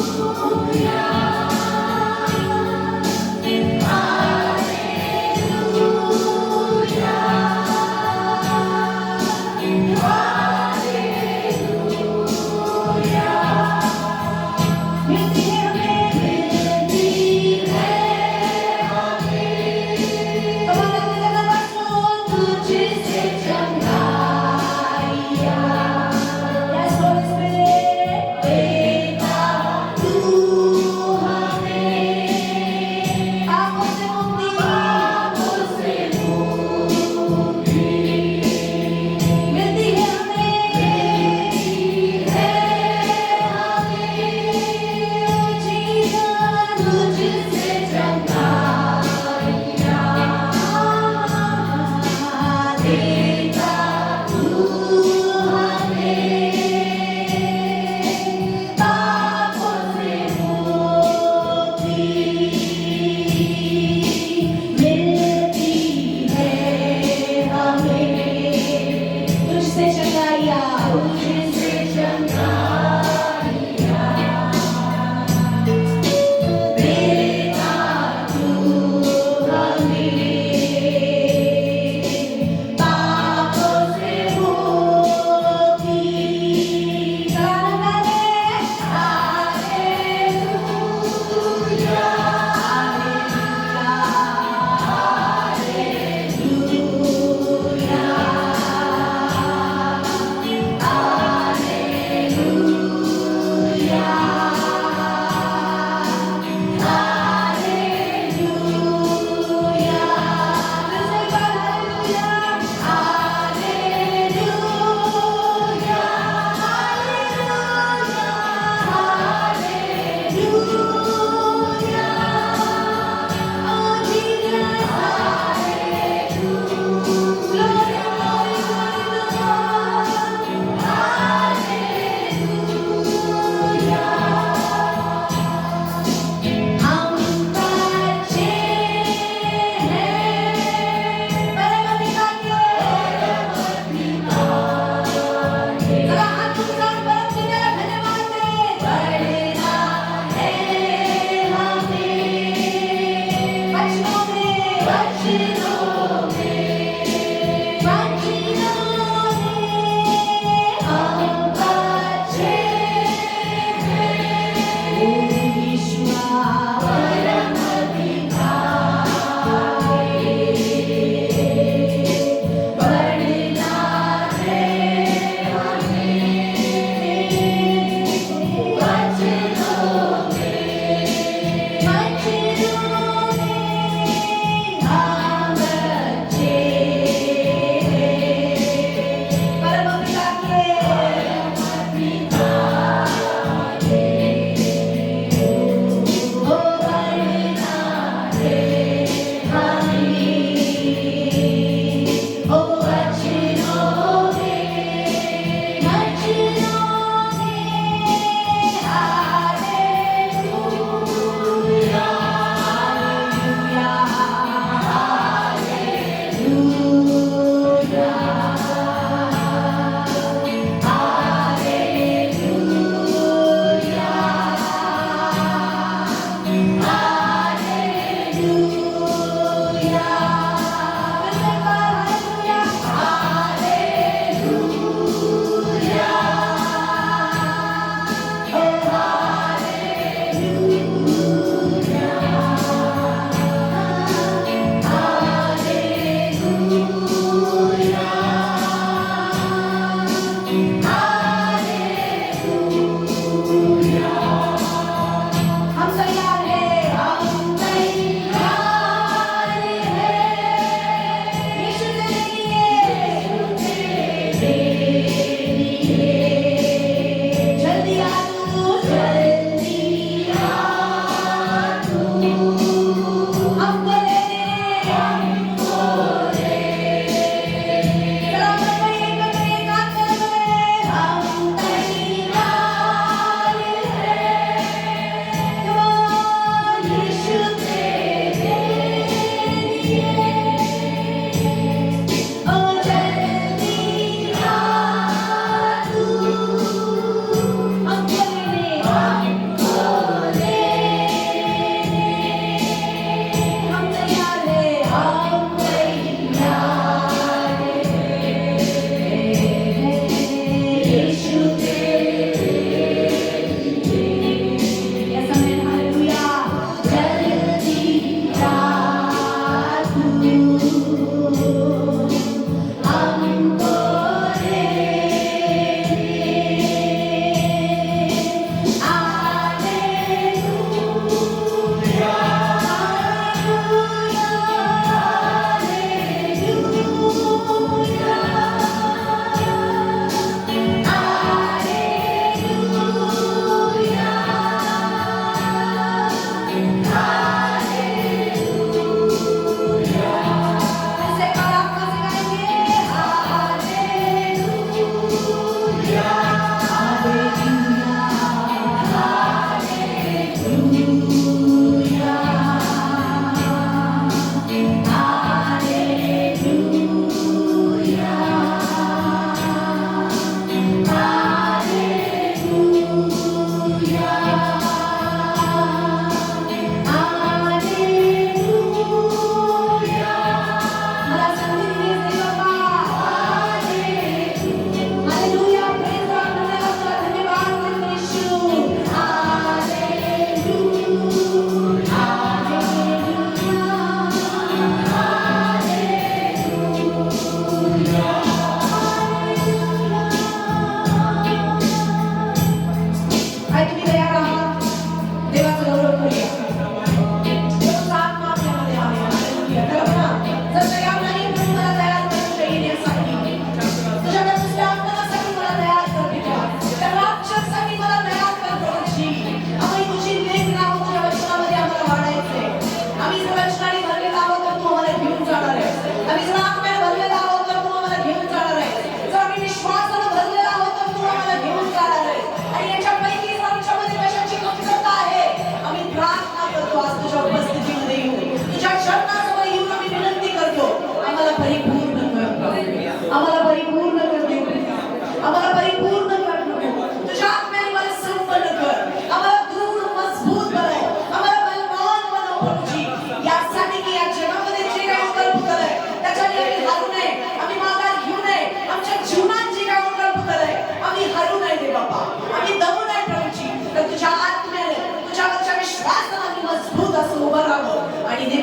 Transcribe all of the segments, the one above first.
Yes, Holy Spirit,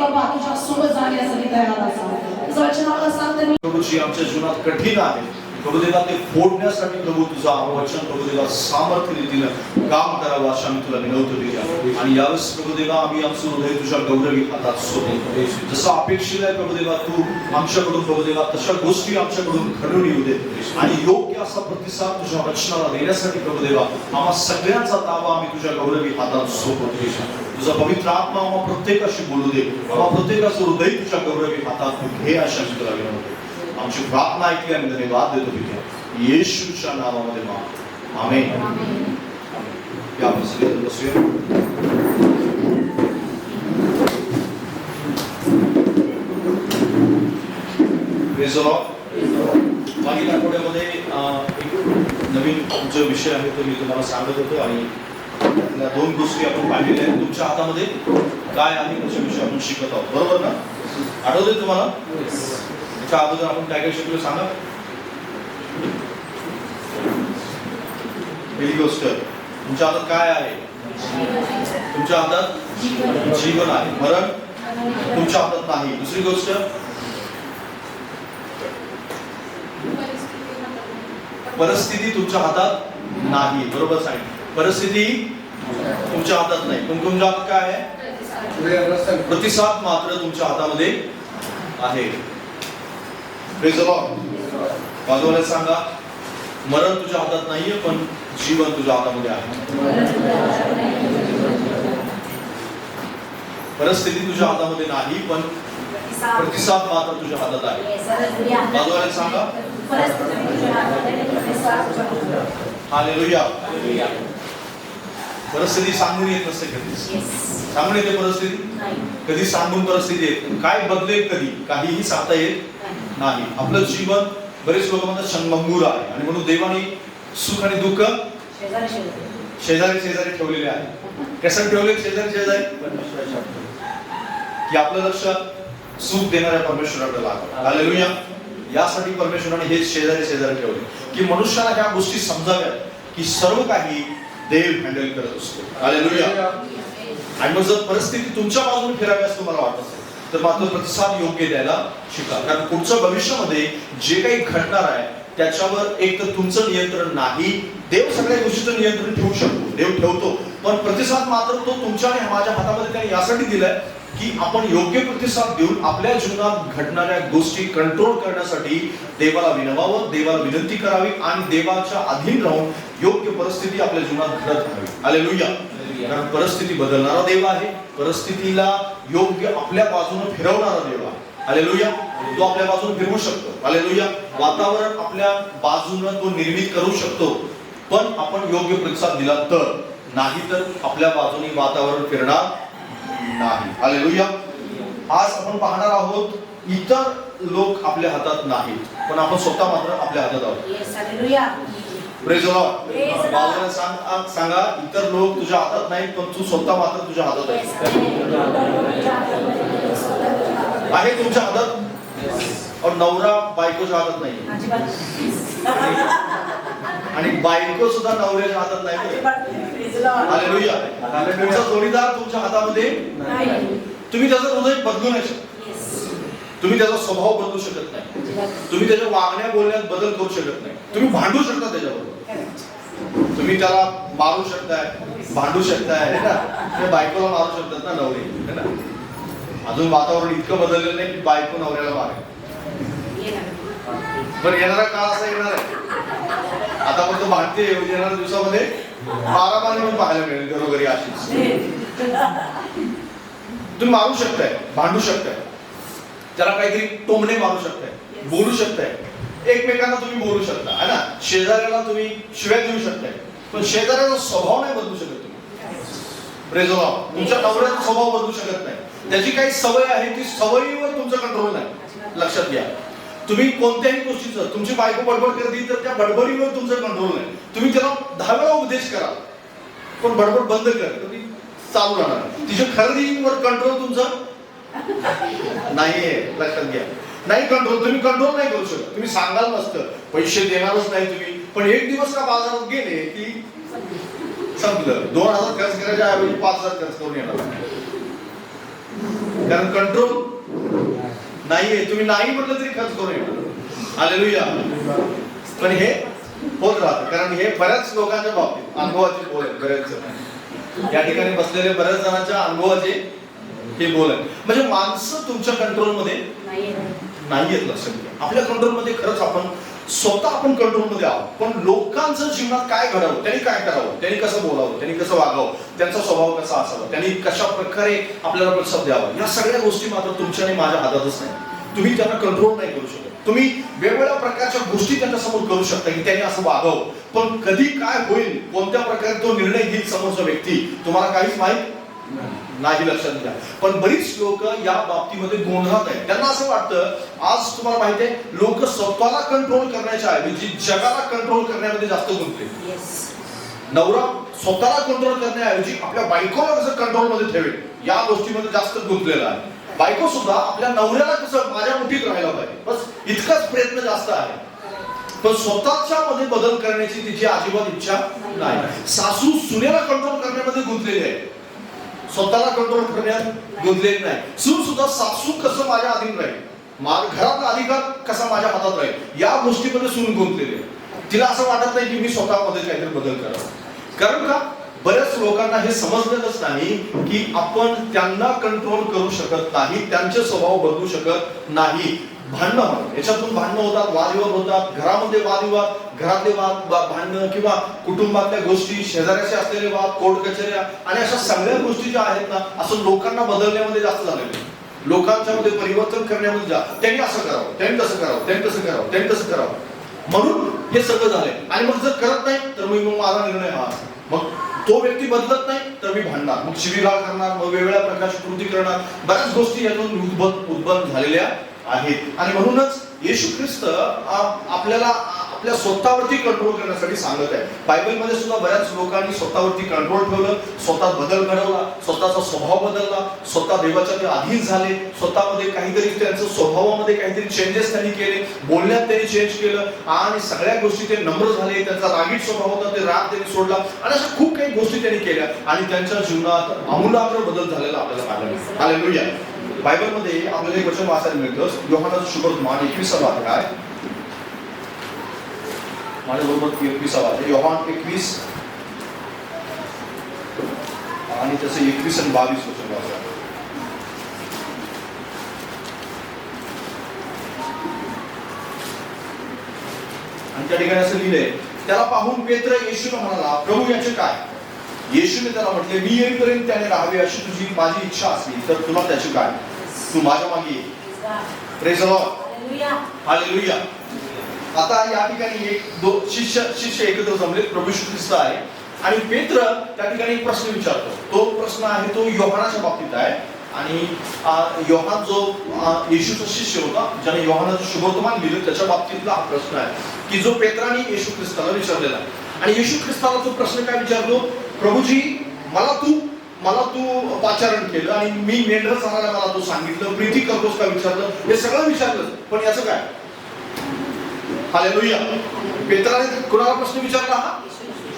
बाबा तुझ्या सोबत जाण्यासाठी तयार असा. तुझं वचन आम्हाला सांगते मी प्रभूची आमच्या जीवनात कठीण आहे प्रभू देवा ते फोडण्यासाठी प्रभू तुझा वचन प्रभू देवा सामर्थ्य रीतीनं काम करावं अशा आम्ही तुला विनवतो देवा. आणि यावेळेस प्रभू देवा आम्ही आमचं हृदय तुझ्या गौरवी हातात सोडतो. जसं अपेक्षित आहे प्रभू देवा तू आमच्याकडून प्रभू देवा तशा गोष्टी आमच्याकडून घडून येऊ दे आणि योग्य असा प्रतिसाद तुझ्या वचनाला देण्यासाठी प्रभू देवा आम्हा सगळ्यांचा ताबा आम्ही तुझ्या गौरवी हातात सोडतो. तुझा पवित्र आत्मा आम्हा प्रत्येकाशी बोलू दे. आम्हा प्रत्येकाचं हृदय तुझ्या गौरवी हातात घे अशा मी तुला विनवतो. आमची प्रार्थना ऐकली आणि धन्यवाद देतो पित्या येशूच्या नावामध्ये आमेन. या आपण सगळेजण बसूया. Praise the Lord. मागील आठवड्यामध्ये एक नवीन जो विषय आहे तो मी तुम्हाला सांगत होतो आणि त्यातल्या 2 गोष्टी आपण पाहिलेल्या आहेत. तुमच्या हातामध्ये काय आहे त्याच्याविषयी आपण शिकत आहोत, बरोबर ना? आठवतंय तुम्हाला? त्या अगोदर आपण काय काय शिकलो सांगा. पहिली गोष्ट तुमच्या हातात काय आहे? तुमच्या हातात जीवन आहे, मरण तुमच्या हातात नाही. दुसरी गोष्ट परिस्थिती तुमच्या हातात नाही, बरोबर सांगितलं. परिस्थिती तुमच्या हातात नाही पण तुमच्या हातात काय आहे? प्रतिसाद मात्र तुमच्या हातामध्ये आहे. Praise the Lord. बाजूला सांगा मरण तुझ्या हातात नाहीये पण जीवन तुझ्या हातामध्ये आहे. परिस्थिती तुझ्या हातामध्ये नाही पण प्रतिसाद मात्र तुझ्या हातात आहे. बाजूला सांगा हालेलुया. परिस्थिती सांगून येत नसते कधी. सांगून येते परिस्थिती? कधी सांगून परिस्थिती येत काय बदलेल कधी काहीही सांगता येत नाही. आपलं जीवन बरेच लोक म्हणतात क्षणभंगूर आहे आणि म्हणून देवाने सुख आणि दुःख शेजारी शेजारी ठेवलेले आहे. कसं ठेवले शेजारी शेजारी? की आपलं लक्ष सुख देणाऱ्या परमेश्वराकडे लागावं. हालेलुया. यासाठी परमेश्वराने हे शेजारी शेजारी ठेवले की मनुष्याला ह्या गोष्टी समजाव्यात की सर्व काही देव हँडल करत असतो. हालेलुया. आणि मग जर परिस्थिती तुमच्या बाजूने फिरावी असं तुम्हाला वाटत असेल तर मात्र प्रतिसाद योग्य द्यायला शिका. कारण पुढच्या भविष्यामध्ये जे काही घडणार आहे त्याच्यावर एक तर तुमचं नियंत्रण नाही. देव सगळ्या गोष्टीचं नियंत्रण ठेवू शकतो, देव ठेवतो, पण प्रतिसाद मात्र तो तुमच्या आणि माझ्या हातामध्ये त्याने यासाठी दिलाय की आपण योग्य प्रतिसाद देऊन आपल्या जीवनात घडणाऱ्या गोष्टी कंट्रोल करण्यासाठी देवाला विनवावं, देवाला विनंती करावी आणि देवाच्या अधीन राहून योग्य परिस्थिती आपल्या जीवनात घडत राहावी. हालेलुया. कारण परिस्थिती बदलणारा देव आहे, परिस्थितीला योग्य आपल्या बाजूने फिरवणारा देव आहे. हालेलुया. तो आपल्या बाजूने फिरवू शकतो. हालेलुया. वातावरण आपल्या बाजूने तो निर्मित करू शकतो पण आपण योग्य प्रतिसाद दिला तर, नाही तर आपल्या बाजूने वातावरण फिरणार नाही. हालेलुया. आज आपण पाहणार आहोत इतर लोक आपल्या हातात नाहीत पण आपण स्वतः मात्र आपल्या हातात आहोत. Praise the Lord. बाजूला सांगा इतर लोक तुझ्या हातात नाहीत पण तू स्वतः मात्र तुझ्या हातात आहे तुमच्या हातात. और नवरा बायकोच्या हातात नाही आणि बायको सुद्धा नवऱ्याच्या हातात नाही. हालेलुया. तुमचा जोडीदार तुमच्या हातामध्ये नाही. तुम्ही त्याचं हृदय बदलू नाही शकत, तुम्ही त्याचा स्वभाव बदलू शकत नाही, तुम्ही त्याच्या वागण्या बोलण्यात बदल करू शकत नाही. तुम्ही भांडू शकता त्याच्याबरोबर, तुम्ही त्याला मारू शकताय, भांडू शकताय ना. ते बायकोला मारू शकतात ना नवरी, है ना. अजून वातावरण इतकं बदललेलं नाही की बायको नवऱ्याला मारेल. पण येणारा काळ असा येणार आहे आता पण तो भांडते. येणाऱ्या दिवसामध्ये मारामारी पण पाहायला मिळेल घरोघरी अशीच. तुम्ही मारू शकताय, भांडू शकताय, त्याला काहीतरी टोमणे मारू शकताय, बोलू शकताय, एकमेकांना तुम्ही बोलू शकता, है ना. शेजाऱ्याला तुम्ही शिव्या देऊ शकताय पण शेजाऱ्याचा स्वभाव नाही बदलू शकत तुम्ही. Praise the Lord. तुमच्या नवऱ्याचा स्वभाव बदलू शकत नाही. त्याची काही सवय आहे ती सवयीवर तुमचा कंट्रोल नाही. लक्षात घ्या. तुम्ही कोणत्याही गोष्टीचं तुमची बायको बडबड करते तर त्या बडबडीवर तुमचा कंट्रोल नाही. तुम्ही त्याला 10 वेळा उपदेश करा पण बडबड बंद कर तर ती चालू राहणार. तिच्या खरेदीवर कंट्रोल तुमचा नाहीये. लक्षात घ्या. नाही कंट्रोल, तुम्ही कंट्रोल नाही करू शकत. तुम्ही सांगाल नसतं पैसे देणारच नाही तुम्ही, पण एक दिवस का बाजारात गेले की संपलं. 2000 खर्च करायच्या ऐवजी 5000 खर्च करून येणार. कारण कंट्रोल नाहीये. तुम्ही नाही म्हटलं तरी खर्च करू नये. हालेलुया. पण हे होत राहतं, कारण हे बऱ्याच लोकांच्या बाबतीत अनुभवाचे बोल आहेत. बऱ्याच या ठिकाणी बसलेले बऱ्याच जणांच्या अनुभवाचे हे बोल आहे. म्हणजे माणसं तुमच्या कंट्रोलमध्ये नाहीयेत. लक्षात घ्या, आपल्या कंट्रोलमध्ये खरंच आपण स्वतः आपण कंट्रोलमध्ये आहोत. पण लोकांचं जीवनात काय घडावं, त्यांनी काय करावं, त्यांनी कसं बोलावं, त्यांनी कसं वागावं, त्यांचा स्वभाव कसा असावा, त्यांनी कशा प्रकारे आपल्याला प्रतिसाद द्यावा, या सगळ्या गोष्टी मात्र तुमच्या आणि माझ्या हातातच नाही. तुम्ही त्यांना कंट्रोल नाही करू शकत. तुम्ही वेगवेगळ्या प्रकारच्या गोष्टी त्यांच्यासमोर करू शकता की त्यांनी असं वागावं, पण कधी काय होईल, कोणत्या प्रकारे तो निर्णय घेईल समोरचा व्यक्ती, तुम्हाला काहीच माहित नाही. लक्षात घ्या. पण बरीच लोक या बाबतीमध्ये गोंधळात आहेत. त्यांना असं वाटतं, आज तुम्हाला माहिती आहे, लोक स्वतःला कंट्रोल करण्याच्या ऐवजी जगाला कंट्रोल करण्यामध्ये जास्त गुंतले. नवरा स्वतःला कंट्रोल करण्याऐवजी आपल्या बायकोला कसं कंट्रोलमध्ये ठेवेल या गोष्टीमध्ये जास्त गुंतलेला आहे. बायको सुद्धा आपल्या नवऱ्याला कसं माझ्या मुठीत राहायला पाहिजे, बस इतकाच प्रयत्न जास्त आहे. पण स्वतःच्या मध्ये बदल करण्याची तिची अजिबात इच्छा नाही. सासू सुनेला कंट्रोल करण्यामध्ये गुंतलेली आहे, स्वतःला कंट्रोल करण्यात गुंतलेली नाही. सून सुद्धा सासू कसं माझ्या अधीन राहील, घरातला अधिकार कसा माझ्या हातात राहील, या गोष्टीमध्ये सून गुंतलेली आहे. तिला असं वाटत नाही की मी स्वतःमध्ये काहीतरी बदल करावा. कारण का, बऱ्याच लोकांना हे समजलेलंच नाही की आपण त्यांना कंट्रोल करू शकत नाही, त्यांचे स्वभाव बदलू शकत नाही. भांडणं, याच्यातून भांडणं होतात, वादविवाद होतात, घरामध्ये वादविवाद, घरातले भांडणं किंवा कुटुंबातल्या गोष्टी, शेजाऱ्याचे असलेले वाद, कोर्ट कचेऱ्या आणि अशा सगळ्या गोष्टी ज्या आहेत ना, असं लोकांना बदलण्यामध्ये जास्त झालेलं, लोकांच्या मध्ये परिवर्तन करण्यामध्ये जास्त. त्यांनी असं करावं, त्यांनी तसं करावं, त्यांनी तसं करावं, त्यांनी तसं करावं, म्हणून हे सगळं झालंय. आणि मग जर करत नाही तर मग माझा निर्णय हा, मग तो व्यक्ती बदलत नाही तर मी भांडणार, मग शिवीगाळ करणार, मग वेगवेगळ्या प्रकारची कृती करणार. बऱ्याच गोष्टी यातून उद्भवत झालेल्या आहेत. आणि म्हणूनच येशू ख्रिस्त आपल्याला आपल्या स्वतःवरती कंट्रोल करण्यासाठी सांगत आहे. बायबलमध्ये सुद्धा बऱ्याच लोकांनी स्वतःवरती कंट्रोल ठेवलं, स्वतः बदल घडवला, स्वतःचा स्वभाव बदलला, स्वतः देवाच्या ते अधीन झाले, स्वतःमध्ये काहीतरी त्यांच्या स्वभावामध्ये काहीतरी चेंजेस त्यांनी केले, बोलण्यात त्यांनी चेंज केलं, आणि सगळ्या गोष्टी ते नम्र झाले. त्यांचा रागीट स्वभाव होता, ते राग त्यांनी सोडला, आणि अशा खूप काही गोष्टी त्यांनी केल्या, आणि त्यांच्या जीवनात आमूलाग्र बदल झालेला आपल्याला पाहायला. हालेलुया. बायबलमध्ये आपल्याला एक वचन वाचायला मिळतं, योहानाचं शुभवर्तमान 21वा अध्याय, माझ्याबरोबर 21वा अध्याय, योहान 21 आणि त्याचं 21 आणि 22 वचन वाचा. आणि त्या ठिकाणी असं लिहिलंय, त्याला पाहून पेत्र येशूला म्हणाला, प्रभू याचे काय? येशूने त्याला म्हटले, मी येईपर्यंत त्याने राहावे अशी तुझी माझी इच्छा असली तर तुला त्याची काय, तू माझ्या मागे ये. Praise the Lord. हालेलुया. आता या ठिकाणी एक शिष्य एकत्र जमले, प्रभू येशू ख्रिस्त आहे, आणि पेत्र त्या ठिकाणी एक प्रश्न विचारतो. तो प्रश्न आहे तो योहानाच्या बाबतीत आहे. आणि योहान जो येशूचा शिष्य होता, ज्याने योहानाचं शुभवर्तमान लिहिलं, त्याच्या बाबतीतला हा प्रश्न आहे की जो पेत्राने येशू ख्रिस्ताला विचारलेला. आणि येशू ख्रिस्ताला तो प्रश्न काय विचारतो, प्रभूजी मला तू पाचारण केलं, आणि मी मेंढर चालायला मला तू सांगितलं, प्रीती करतोस का विचारलं, हे सगळं विचारलं, पण याचं काय? हालेलुया. पेत्राने कुणाला प्रश्न विचारला? हा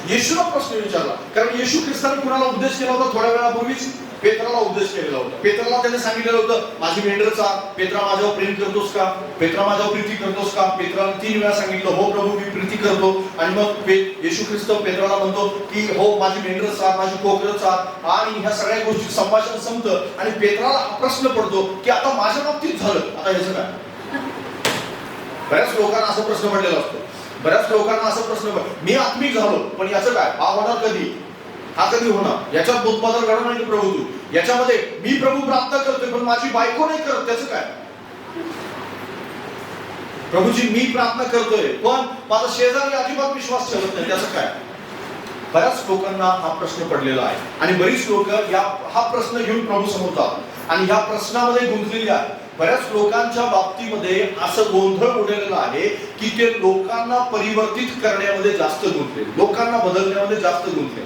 येशूला प्रश्न विचारला. कारण येशू ख्रिस्ताने कुणाला उपदेश केला होता? थोड्या वेळापूर्वीच पेत्राला उपदेश केलेला होता. पेत्राला त्याने सांगितलेलं होतं, माझी मेंढर चाल. पेत्रा माझ्यावर प्रेम करतोस का? पेत्रा माझ्यावर प्रीती करतोस का? पेत्राने 3 वेळा सांगितलं, हो प्रभू मी प्रीती करतो. आणि मग येशू ख्रिस्त पेत्राला म्हणतो की हो माझी मेंढर चाल, माझी कोकरं चाल. आणि ह्या सगळ्या गोष्टी संभाषण संपतं, आणि पेत्राला हा प्रश्न पडतो की आता माझ्या बाबतीत झालं, आता याचं काय? बऱ्याच लोकांना असा प्रश्न पडलेला असतो. बऱ्याच लोकांना असा प्रश्न पडतो, मी आत्मिक झालो, पण याचं काय? हा होणार कधी? हा कधी होणार? याच्यात उत्पादन घडवणार नाही प्रभू तू. याच्यामध्ये मी प्रभू प्रार्थना करतोय पण माझी बायको नाही करत, त्याचं काय? प्रभूजी मी प्रार्थना करतोय पण माझा शेजारी अजिबात विश्वास ठेवत नाही, त्याचं काय? बऱ्याच लोकांना हा प्रश्न पडलेला आहे. आणि बरीच लोक हा प्रश्न घेऊन प्रभू समोर जातात आणि ह्या प्रश्नामध्ये गुंतलेली आहेत. बऱ्याच लोकांच्या बाबतीमध्ये असं गोंधळ उडलेला आहे की ते लोकांना परिवर्तित करण्यामध्ये जास्त गुंतले, लोकांना बदलण्यामध्ये जास्त गुंतले.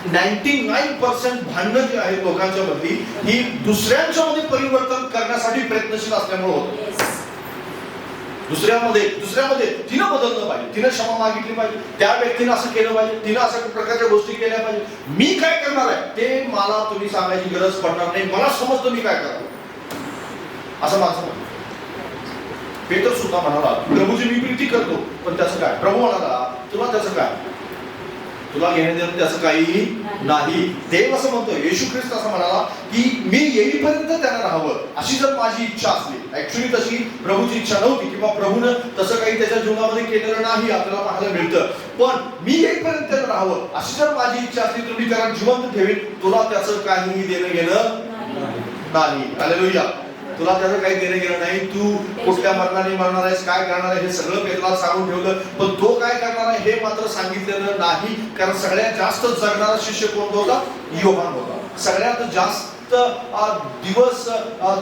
99% भांडणं जी आहेत लोकांच्या मधली ही दुसऱ्यांच्या मध्ये परिवर्तन करण्यासाठी प्रयत्नशील असल्यामुळे होतं. दुसऱ्यामध्ये तिनं बदललं पाहिजे, तिनं क्षमा मागितली पाहिजे, त्या व्यक्तीनं असं केलं पाहिजे, तिनं अशा प्रकारच्या गोष्टी केल्या पाहिजे. मी काय करणार आहे ते मला तुम्ही सांगायची गरज पडणार नाही, मला समजतं मी काय करावं, असं माझं म्हणणं. पेत्र सुद्धा म्हणाला प्रभूची मी प्रीती करतो, पण त्याचं काय? प्रभू म्हणाला तुला त्याचं काय, तुला घेणं देणं त्याचं काही नाही. देव असं म्हणतो, येशू ख्रिस्त असं म्हणाला की मी येईपर्यंत त्यानं राहावं, अशी जर माझी इच्छा असली. ऍक्च्युली तशी प्रभूची इच्छा नव्हती किंवा प्रभूनं तसं काही त्याच्या जीवनामध्ये केलेलं नाही आपल्याला पाहायला मिळतं. पण मी येईपर्यंत त्यानं राहावं अशी जर माझी इच्छा असली तर मी त्याला जिवंत ठेवेन, तुला त्याचं काहीही देणं घेणं नाही. हालेलुया. तुला त्याचं काही देणं घेणं नाही. तू कुठल्या मरणाने मरणार आहेस, काय करणार आहे हे सगळं पेत्राला सांगून ठेवलं, पण तो काय करणार आहे हे मात्र सांगितलेलं नाही. कारण सगळ्यात जास्त जगणारा शिष्य कोण होता? योहान होता. सगळ्यात जास्त दिवस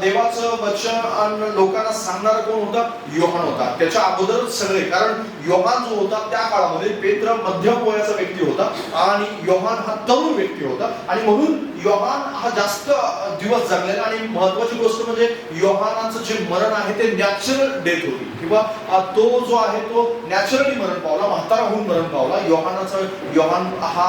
देवाचं वचन लोकांना सांगणारा कोण होता? योहान होता. त्याच्या अगोदरच सगळे, कारण योहान जो होता त्या काळामध्ये पेत्र मध्यम वयाचा व्यक्ती होता आणि योहान हा तरुण व्यक्ती होता, आणि म्हणून योहान हा जास्त दिवस जगलेला. आणि महत्वाची गोष्ट म्हणजे योहानाचं जे मरण आहे ते नॅचरल डेथ होती, किंवा तो जो आहे तो नॅचरली मरण पावला, म्हातारा होऊन मरण पावला. योहान हा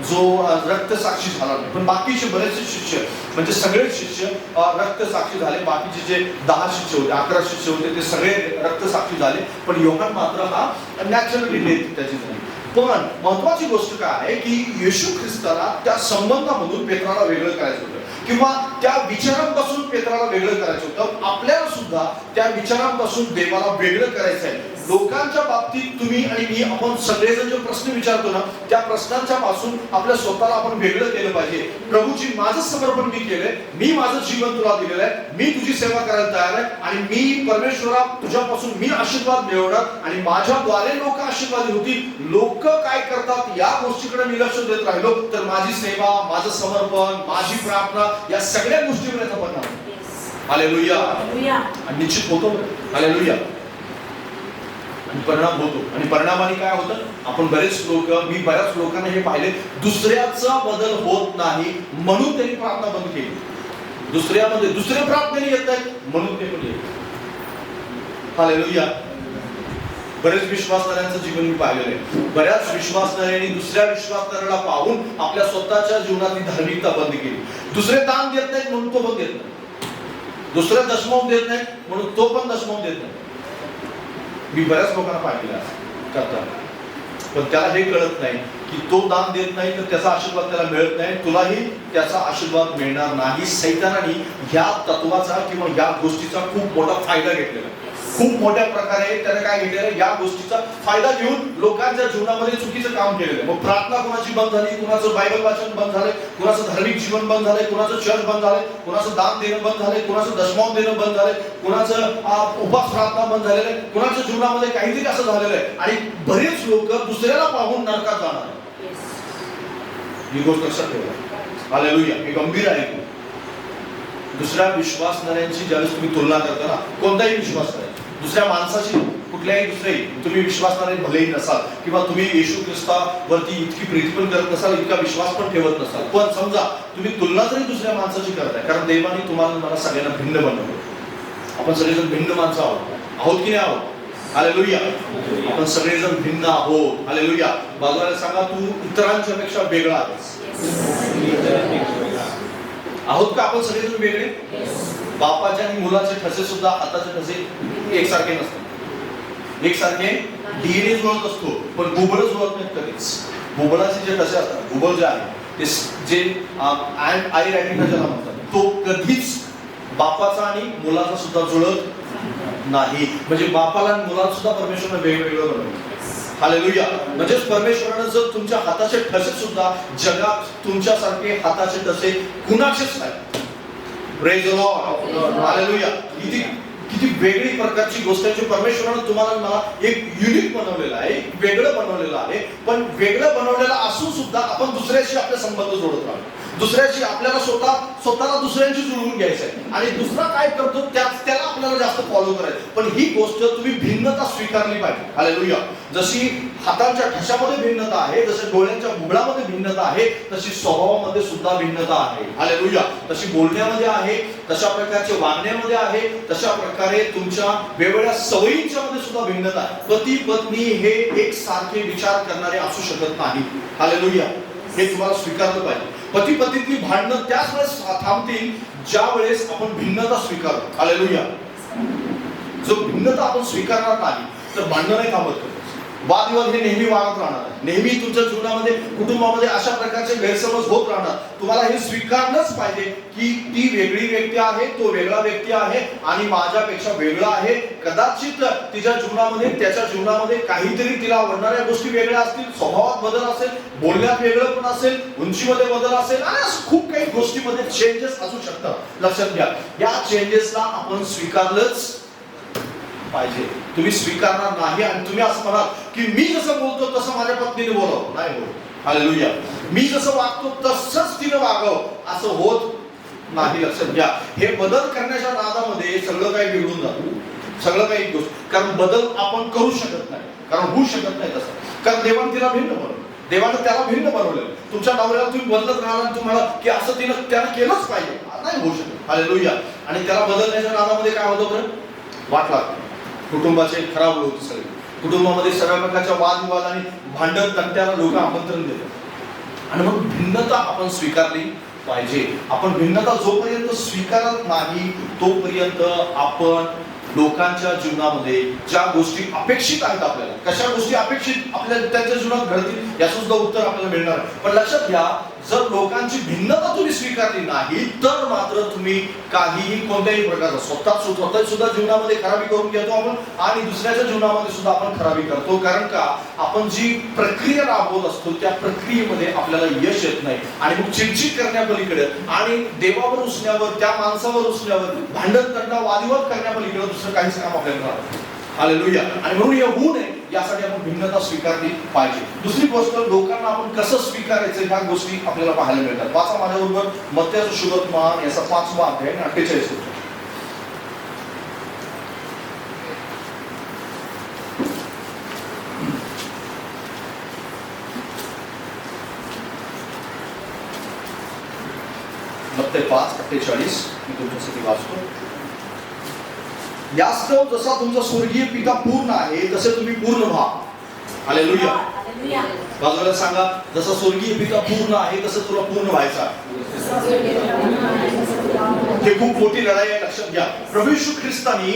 जो रक्तसाक्षी झाला नाही, पण बाकीचे बरेचसे शिष्य म्हणजे सगळे शिष्य रक्तसाक्षी झाले. बाकीचे जे 10 शिष्य होते, 11 शिष्य होते, ते सगळे रक्तसाक्षी झाले, पण योहान मात्र हा नॅचरली डेथ त्याची झाली. पण महत्वाची गोष्ट काय आहे की येशू ख्रिस्ताला त्या संबंधामधून पेत्राला वेगळं करायचं होतं, किंवा त्या विचारांपासून पेत्राला वेगळं करायचं होतं. आपल्याला सुद्धा त्या विचारांपासून देवाला वेगळं करायचं आहे. लोकांच्या बाबतीत तुम्ही आणि मी, आपण सगळेजण जो प्रश्न विचारतो ना, त्या प्रश्नांच्या पासून आपल्या स्वतःला आपण वेगळं केलं पाहिजे. प्रभूजी माझं समर्पण मी केलंय, मी माझं जीवन तुला दिलेलं आहे, मी तुझी सेवा करायला तयार आहे, आणि मी परमेश्वरा तुझ्यापासून मी आशीर्वाद मिळवणार, आणि माझ्याद्वारे लोक आशीर्वादी होतील. लोक काय करतात या गोष्टीकडे मी लक्ष देत राहिलो तर माझी सेवा, माझं समर्पण, माझी प्रार्थना या सगळ्या गोष्टीवर याचा परिणाम होतो. हालेलुया. आणि निश्चित होतो. हालेलुया. परिणाम होतो. आणि परिणामाने काय होतं? आपण मी बऱ्याच लोकांना हे पाहिले, दुसऱ्याचा बदल होत नाही म्हणून त्यांनी प्रार्थना बंद केली. दुसरे प्रार्थनेने येत आहेत म्हणून ते पण येत. हालेलुया. बरेच विश्वासणाऱ्यांचं जीवन मी पाहिलेलं आहे. बऱ्याच विश्वासणाऱ्यांनी दुसऱ्या विश्वासणाऱ्याला पाहून आपल्या स्वतःच्या जीवनातली धार्मिकता बंद केली. दुसरे दान देत नाहीत म्हणून तो पण देत नाही, दुसरे दशमोम देत नाहीत म्हणून तो पण दशमोम देत नाही. मी बऱ्याच लोकांना पाहिलेलं करतात, पण त्याला हे कळत नाही की तो दान देत नाही तर त्याचा आशीर्वाद त्याला मिळत नाही, तुलाही त्याचा आशीर्वाद मिळणार नाही. सैतानाने या तत्वाचा किंवा या गोष्टीचा खूप मोठा फायदा घेतलेला, खूप मोठ्या प्रकारे त्याने काय घेतलेलं, या गोष्टीचा फायदा घेऊन लोकांच्या जीवनामध्ये चुकीचं काम केलेलं. मग प्रार्थना कुणाची बंद झाली, कुणाचं बायबल वाचन बंद झालंय, कुणाचं धार्मिक जीवन बंद झालंय, कुणाचं चर्च बंद झालंय, कुणाचं दान देणं बंद झालंय, कुणाचं दशमांश देणं बंद झालंय, कुणाचं उपास प्रार्थना बंद झालेलं आहे, कुणाच्या जीवनामध्ये काहीतरी असं झालेलं आहे, आणि बरेच लोक दुसऱ्याला पाहून नरकात जाणार. ही गोष्ट लक्षात ठेवा. हालेलुया. हे गंभीर आहे. दुसऱ्या विश्वासणाऱ्यांची ज्यावेळेस तुम्ही तुलना करता ना, कोणताही विश्वासणारे दुसऱ्या माणसाची, कुठल्याही दुसऱ्याही, तुम्ही विश्वासणारे भलेही नसाल, किंवा तुम्ही येशू ख्रिस्तावरती इतकी प्रीती पण करत नसाल, इतका विश्वास पण ठेवत नसाल, पण समजा तुम्ही तुलना जरी दुसऱ्या माणसाची करताय, कारण देवाने तुम्हाला मला सगळ्यांना भिन्न बनवलं. आपण सगळेजण भिन्न माणसं आहोत की नाही आहोत? हालेलुया. आपण सगळेजण भिन्न आहोत. हालेलुया. बाजूला सांगा, तू इतरांच्या पेक्षा वेगळा आहेस. आहोत का आपण सगळेजण वेगळे? बापाचे आणि मुलाचे ठसे सुद्धा, हाताचे ठसे एकसारखे नसतात. एकसारखे डीएनए जुळत असतो, पण बुबळ जुळत नाहीत कधीच. बुबळाचे जे ठसे असतात, बुबळ जे आहे ते जे आई रॅटिना ज्याला म्हणतात, तो कधीच बापाचा आणि मुलाचा सुद्धा जुळत नाही. म्हणजे बापाला आणि मुलाला सुद्धा परमेश्वराने वेगवेगळं बनवलं. हालेलुया. म्हणजे परमेश्वराने जर तुमच्या हाताचे ठसे सुद्धा, जगात तुमच्यासारखे हाताचे ठसे कुणाचेच नाही. Praise the Lord. हालेलुया. किती वेगळी प्रकारची गोष्ट आहे. परमेश्वराने तुम्हाला मला एक युनिक बनवलेलं आहे, वेगळं बनवलेलं आहे. पण वेगळं बनवलेलं असून सुद्धा आपण दुसऱ्याशी आपले संबंध जोडत राहतो. दुसऱ्याशी आपल्याला स्वतःला दुसऱ्यांशी जुळवून घ्यायचं आहे, आणि दुसरा काय करतो त्याला आपल्याला जास्त फॉलो करायचं. पण ही गोष्ट तुम्ही भिन्नता स्वीकारली पाहिजे. हालेलुया. जशी हातांच्या ठशामध्ये भिन्नता आहे, जसे डोळ्यांच्या बुबळामध्ये भिन्नता आहे, तशी स्वभावामध्ये सुद्धा भिन्नता आहे. हालेलुया. तशी बोलण्यामध्ये आहे, तशा प्रकारचे वागण्यामध्ये आहे, तशा प्रकारे तुमच्या वेगवेगळ्या सवयींच्या मध्ये सुद्धा भिन्नता आहे. पती पत्नी हे एक सारखे विचार करणारे असू शकत नाही. हालेलुया. हे तुम्हाला स्वीकारलं पाहिजे. पती पत्नीतली भांडणं त्याच वेळेस थांबतील ज्या वेळेस आपण भिन्नता स्वीकारतो. हालेलुया. जो भिन्नता आपण स्वीकारणार नाही तर भांडण नाही थांबत. वादविवाद हे नेहमी वाढत राहणार. नेहमी तुमच्या जीवनामध्ये कुटुंबामध्ये अशा प्रकारचे गैरसमज होत राहणार. तुम्हाला हे स्वीकारलंच पाहिजे की ती वेगळी व्यक्ती आहे, तो वेगळा व्यक्ती आहे आणि माझ्यापेक्षा वेगळा आहे. कदाचित तिच्या जीवनामध्ये त्याच्या जीवनामध्ये काहीतरी तिला आवडणाऱ्या गोष्टी वेगळ्या असतील, स्वभावात बदल असेल, बोलण्यात वेगळं पण असेल, उंचीमध्ये बदल असेल आणि असं खूप काही गोष्टीमध्ये चेंजेस असू शकतात. लक्षात घ्या, या चेंजेसला आपण स्वीकारलंच पाहिजे. तुम्ही स्वीकारणार नाही आणि तुम्ही असं म्हणाल की मी जसं बोलतो तसं माझ्या पत्नीने बोलावं, नाही होत. हालेलुया. मी जसं वागतो तसंच तिने वागावं, असं होत नाही. लक्षात घ्या, हे बदल करण्याच्या नादामध्ये सगळं काही बिघडून जातं. सगळं काही गोष्ट, कारण बदल आपण करू शकत नाही, कारण होऊ शकत नाही तसं. कारण देवाने तिला भिन्न बनवलं, देवाने त्याला भिन्न बनवलं. तुमच्या नवऱ्याला तुम्ही बदलत राहणार आणि तुम्हाला की असं त्यानं केलंच पाहिजे, नाही होऊ शकत. हालेलुया. आणि त्याला बदलण्याच्या नादामध्ये काय होतं बरं, वाट लागते. कुटुंबाचे खराब होते सगळे. कुटुंबामध्ये सगळ्या प्रकारच्या वादविवाद आणि भांडण तंट्याला लोक आमंत्रण देतात. आणि मग भिन्नता आपण स्वीकारली पाहिजे. आपण भिन्नता जोपर्यंत स्वीकारत नाही तोपर्यंत आपण लोकांच्या जीवनामध्ये ज्या गोष्टी अपेक्षित आहेत, आपल्याला कशा गोष्टी अपेक्षित आपल्याला त्यांच्या जीवनात घडतील याचं सुद्धा उत्तर आपल्याला मिळणार आहे. पण लक्षात घ्या, जर लोकांची भिन्नता तुम्ही स्वीकारली नाही तर मात्र तुम्ही काहीही कोणत्याही प्रकारचा स्वतः सुद्धा जीवनामध्ये खराबी करून घेतो आपण आणि दुसऱ्याच्या जीवनामध्ये सुद्धा आपण खराबी करतो. कारण का, आपण जी प्रक्रिया राबवत असतो त्या प्रक्रियेमध्ये आपल्याला यश येत नाही आणि मग चिडचिड करण्यापलीकडे आणि देवावर उसण्यावर, त्या माणसावर उसण्यावर, भांडण तंटा वादविवाद करण्यापलीकडे दुसरं काहीच काम आपल्याला राहत. हालेलुया. आणि म्हणून हे होऊ नये यासाठी आपण भिन्नता स्वीकारली पाहिजे. दुसरी गोष्ट, लोकांना आपण कसं स्वीकारायचं ह्या गोष्टी आपल्याला पाहायला मिळतात. वाचा माझ्याबरोबर मत्तेचा शुभवर्तमान याचा 5वा अध्याय 48. मत्ते 5:48 मी तुमच्यासाठी वाचतो. यास्तव जसा तुमचा स्वर्गीय पिता पूर्ण आहे तसे तुम्ही पूर्ण व्हा. हालेलुया. बाजूला सांगा, जसा स्वर्गीय पिता पूर्ण आहे तसं तुला पूर्ण व्हायचा. हे खूप मोठी लढाई आहे, लक्षात घ्या. प्रभू येशू ख्रिस्तानी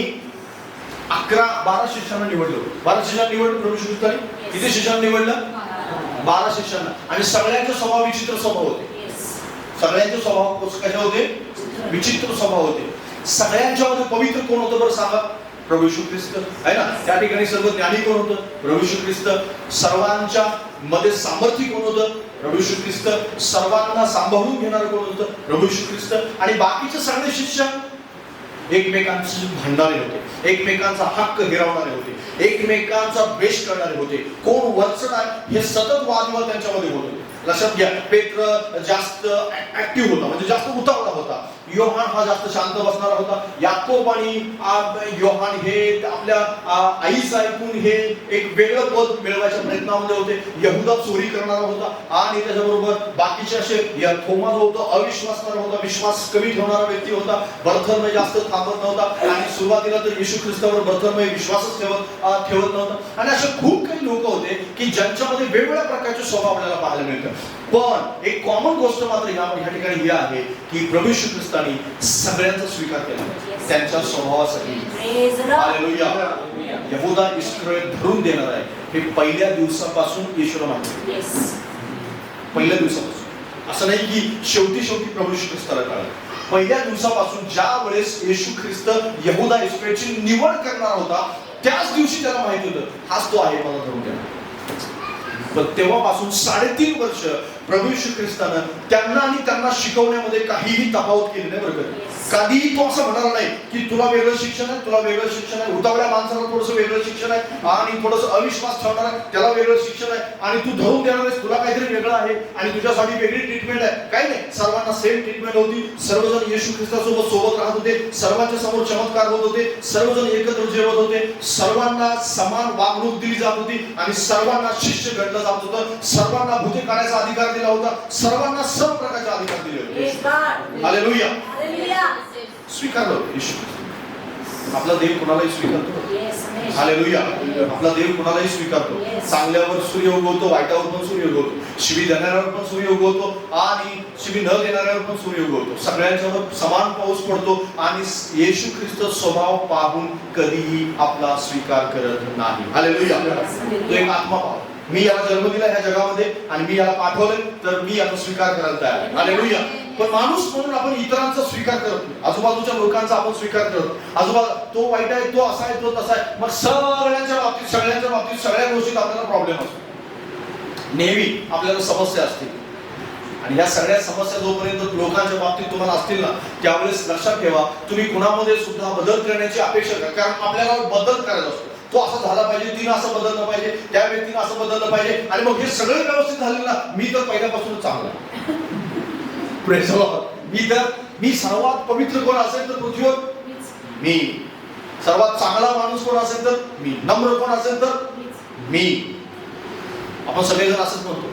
12 शिष्यांना निवडलं. 12 शिष्यांना निवडलं प्रभू येशू ख्रिस्तानी. किती शिष्यांना निवडलं? 12 शिष्यांना. आणि सगळ्यांचे स्वभाव विचित्र स्वभाव होते. सगळ्यांचे स्वभाव कसे होते? विचित्र स्वभाव होते. सगळ्यांच्या मध्ये पवित्र कोण होतं बरं सांगा? प्रभू येशू ख्रिस्त आहे ना. त्या ठिकाणी सर्व ज्ञानी कोण होतं? प्रभू येशू ख्रिस्त. सर्वांच्या मध्ये सामर्थ्य कोण होतं? प्रभू येशू ख्रिस्त. सर्वांना सांभाळून घेणार कोण होतं? प्रभू येशू ख्रिस्त. आणि बाकीचे सगळे शिष्य एकमेकांचे भांडणारे होते, एकमेकांचा हक्क हिरावणारे होते, एकमेकांचा द्वेष करणारे होते. कोण वरचढ आहे हे सतत वादविवाद त्यांच्यामध्ये होते. लक्षात घ्या, पेत्र जास्त ऍक्टिव्ह होता, म्हणजे जास्त उतावळा होता. योहान हा जास्त शांत बसणारा होता. याकोब आणि योहान हे आपल्या आईचं ऐकून हे एक वेगळं पद मिळवायच्या प्रयत्नामध्ये होते. यहुदा चोरी करणारा होता आणि त्याच्याबरोबर बाकीचे असे थोमा जो होता अविश्वासणारा होता, विश्वास कमी ठेवणारा व्यक्ती होता. बर्थलमय जास्त थांबत नव्हता आणि सुरुवातीला तर येशू ख्रिस्तावर बर्थलमय विश्वासच ठेवत नव्हता. आणि असे खूप काही लोक होते की ज्यांच्यामध्ये वेगवेगळ्या प्रकारचे स्वभाव आपल्याला पाहायला मिळतात. पण एक कॉमन गोष्ट मात्र या ठिकाणी ही आहे की प्रभू येशू ख्रिस्तानी सगळ्यांचा स्वीकार केला त्यांच्या स्वभावासाठी. हालेलुया. यहुदा इस्करियोत धरून देणार आहे हे पहिल्या दिवसापासून येशूला माहिती आहे. पहिल्या दिवसापासून, असं नाही की शेवटी प्रभू येशू ख्रिस्ताला कळलं. पहिल्या दिवसापासून ज्या वेळेस येशू ख्रिस्त यहुदा इस्करियोतची निवड करणार होता त्याच दिवशी त्याला माहिती होतं हाच तो आहे मला धरून देणार. पण तेव्हापासून 3.5 वर्ष प्रभू येशू ख्रिस्तानं त्यांना शिकवण्यामध्ये काहीही तफावत केली नाही. बरोबर, कधीही तो असं म्हणाला नाही की तुला वेगळं शिक्षण आहे, तुला वेगळं शिक्षण आहे. उतावळ्या माणसाला थोडंसं वेगळं शिक्षण आहे आणि थोडंसं अविश्वास ठेवणार आहे त्याला वेगळं शिक्षण आहे आणि तू धरून देणार आहेस तुला काहीतरी वेगळं आहे आणि तुझ्यासाठी वेगळी ट्रीटमेंट आहे. काही नाही, सर्वांना सेम ट्रीटमेंट होती. सर्वजण येशू ख्रिस्तासोबत सोबत राहत होते, सर्वांच्या समोर चमत्कार होत होते, सर्वजण एकत्र जेवत होते, सर्वांना समान वागणूक दिली जात होती आणि सर्वांना शिष्य घडलं जात होतं. सर्वांना भूते काढायचा अधिकार दिला होता, सर्वांना सर्व प्रकारचे अधिकार दिले होते. हालेलुया. स्वीकारलं येशू. आपला देव कुणालाही स्वीकारतो. हालेलुया. आपला देव कुणालाही स्वीकारतो. चांगल्यावर सूर्य उगवतो, वाईटावर पण सूर्य उगवतो, शिवी देणाऱ्यावर पण सूर्य उगवतो आणि शिवी न देणाऱ्यावर पण सूर्य उगवतो. सगळ्यांच्यावर समान पाऊस पडतो आणि येशू ख्रिस्त स्वभाव पाहून कधीही आपला स्वीकार करत नाही. हालेलुया. तो एक आत्मा पाहतो. मी याला जन्म दिला ह्या जगामध्ये आणि मी याला पाठवले तर मी याचा स्वीकार करायला तयार आहे. हालेलुया. पण माणूस म्हणून आपण इतरांचा स्वीकार करत नाही. आजूबाजूच्या लोकांचा आपण स्वीकार करतो. आजूबाजू तो वाईट आहे, तो असा आहे, तो तसा आहे. मग सगळ्यांच्या बाबतीत सगळ्या गोष्टीत आपल्याला प्रॉब्लेम असतो. नेहमी आपल्याला समस्या असते आणि ह्या सगळ्या समस्या जोपर्यंत लोकांच्या बाबतीत तुम्हाला असतील ना, त्यावेळेस लक्षात ठेवा तुम्ही कुणामध्ये सुद्धा बदल करण्याची अपेक्षा करा. कारण आपल्याला बदल करायचा असतो. तो असं झाला पाहिजे, तिनं असं बदललं पाहिजे, त्या व्यक्तीनं असं बदललं पाहिजे आणि मग हे सगळं व्यवस्थित झालं ना, मी तर पहिल्यापासूनच चांगला आहे. Praise the Lord. मी सर्वात पवित्र कोण असेल तर पृथ्वीवर मी. सर्वात चांगला माणूस कोण असेल तर मी. नम्र कोण असेल तर मी. आपण सगळेजण असंच म्हणतो.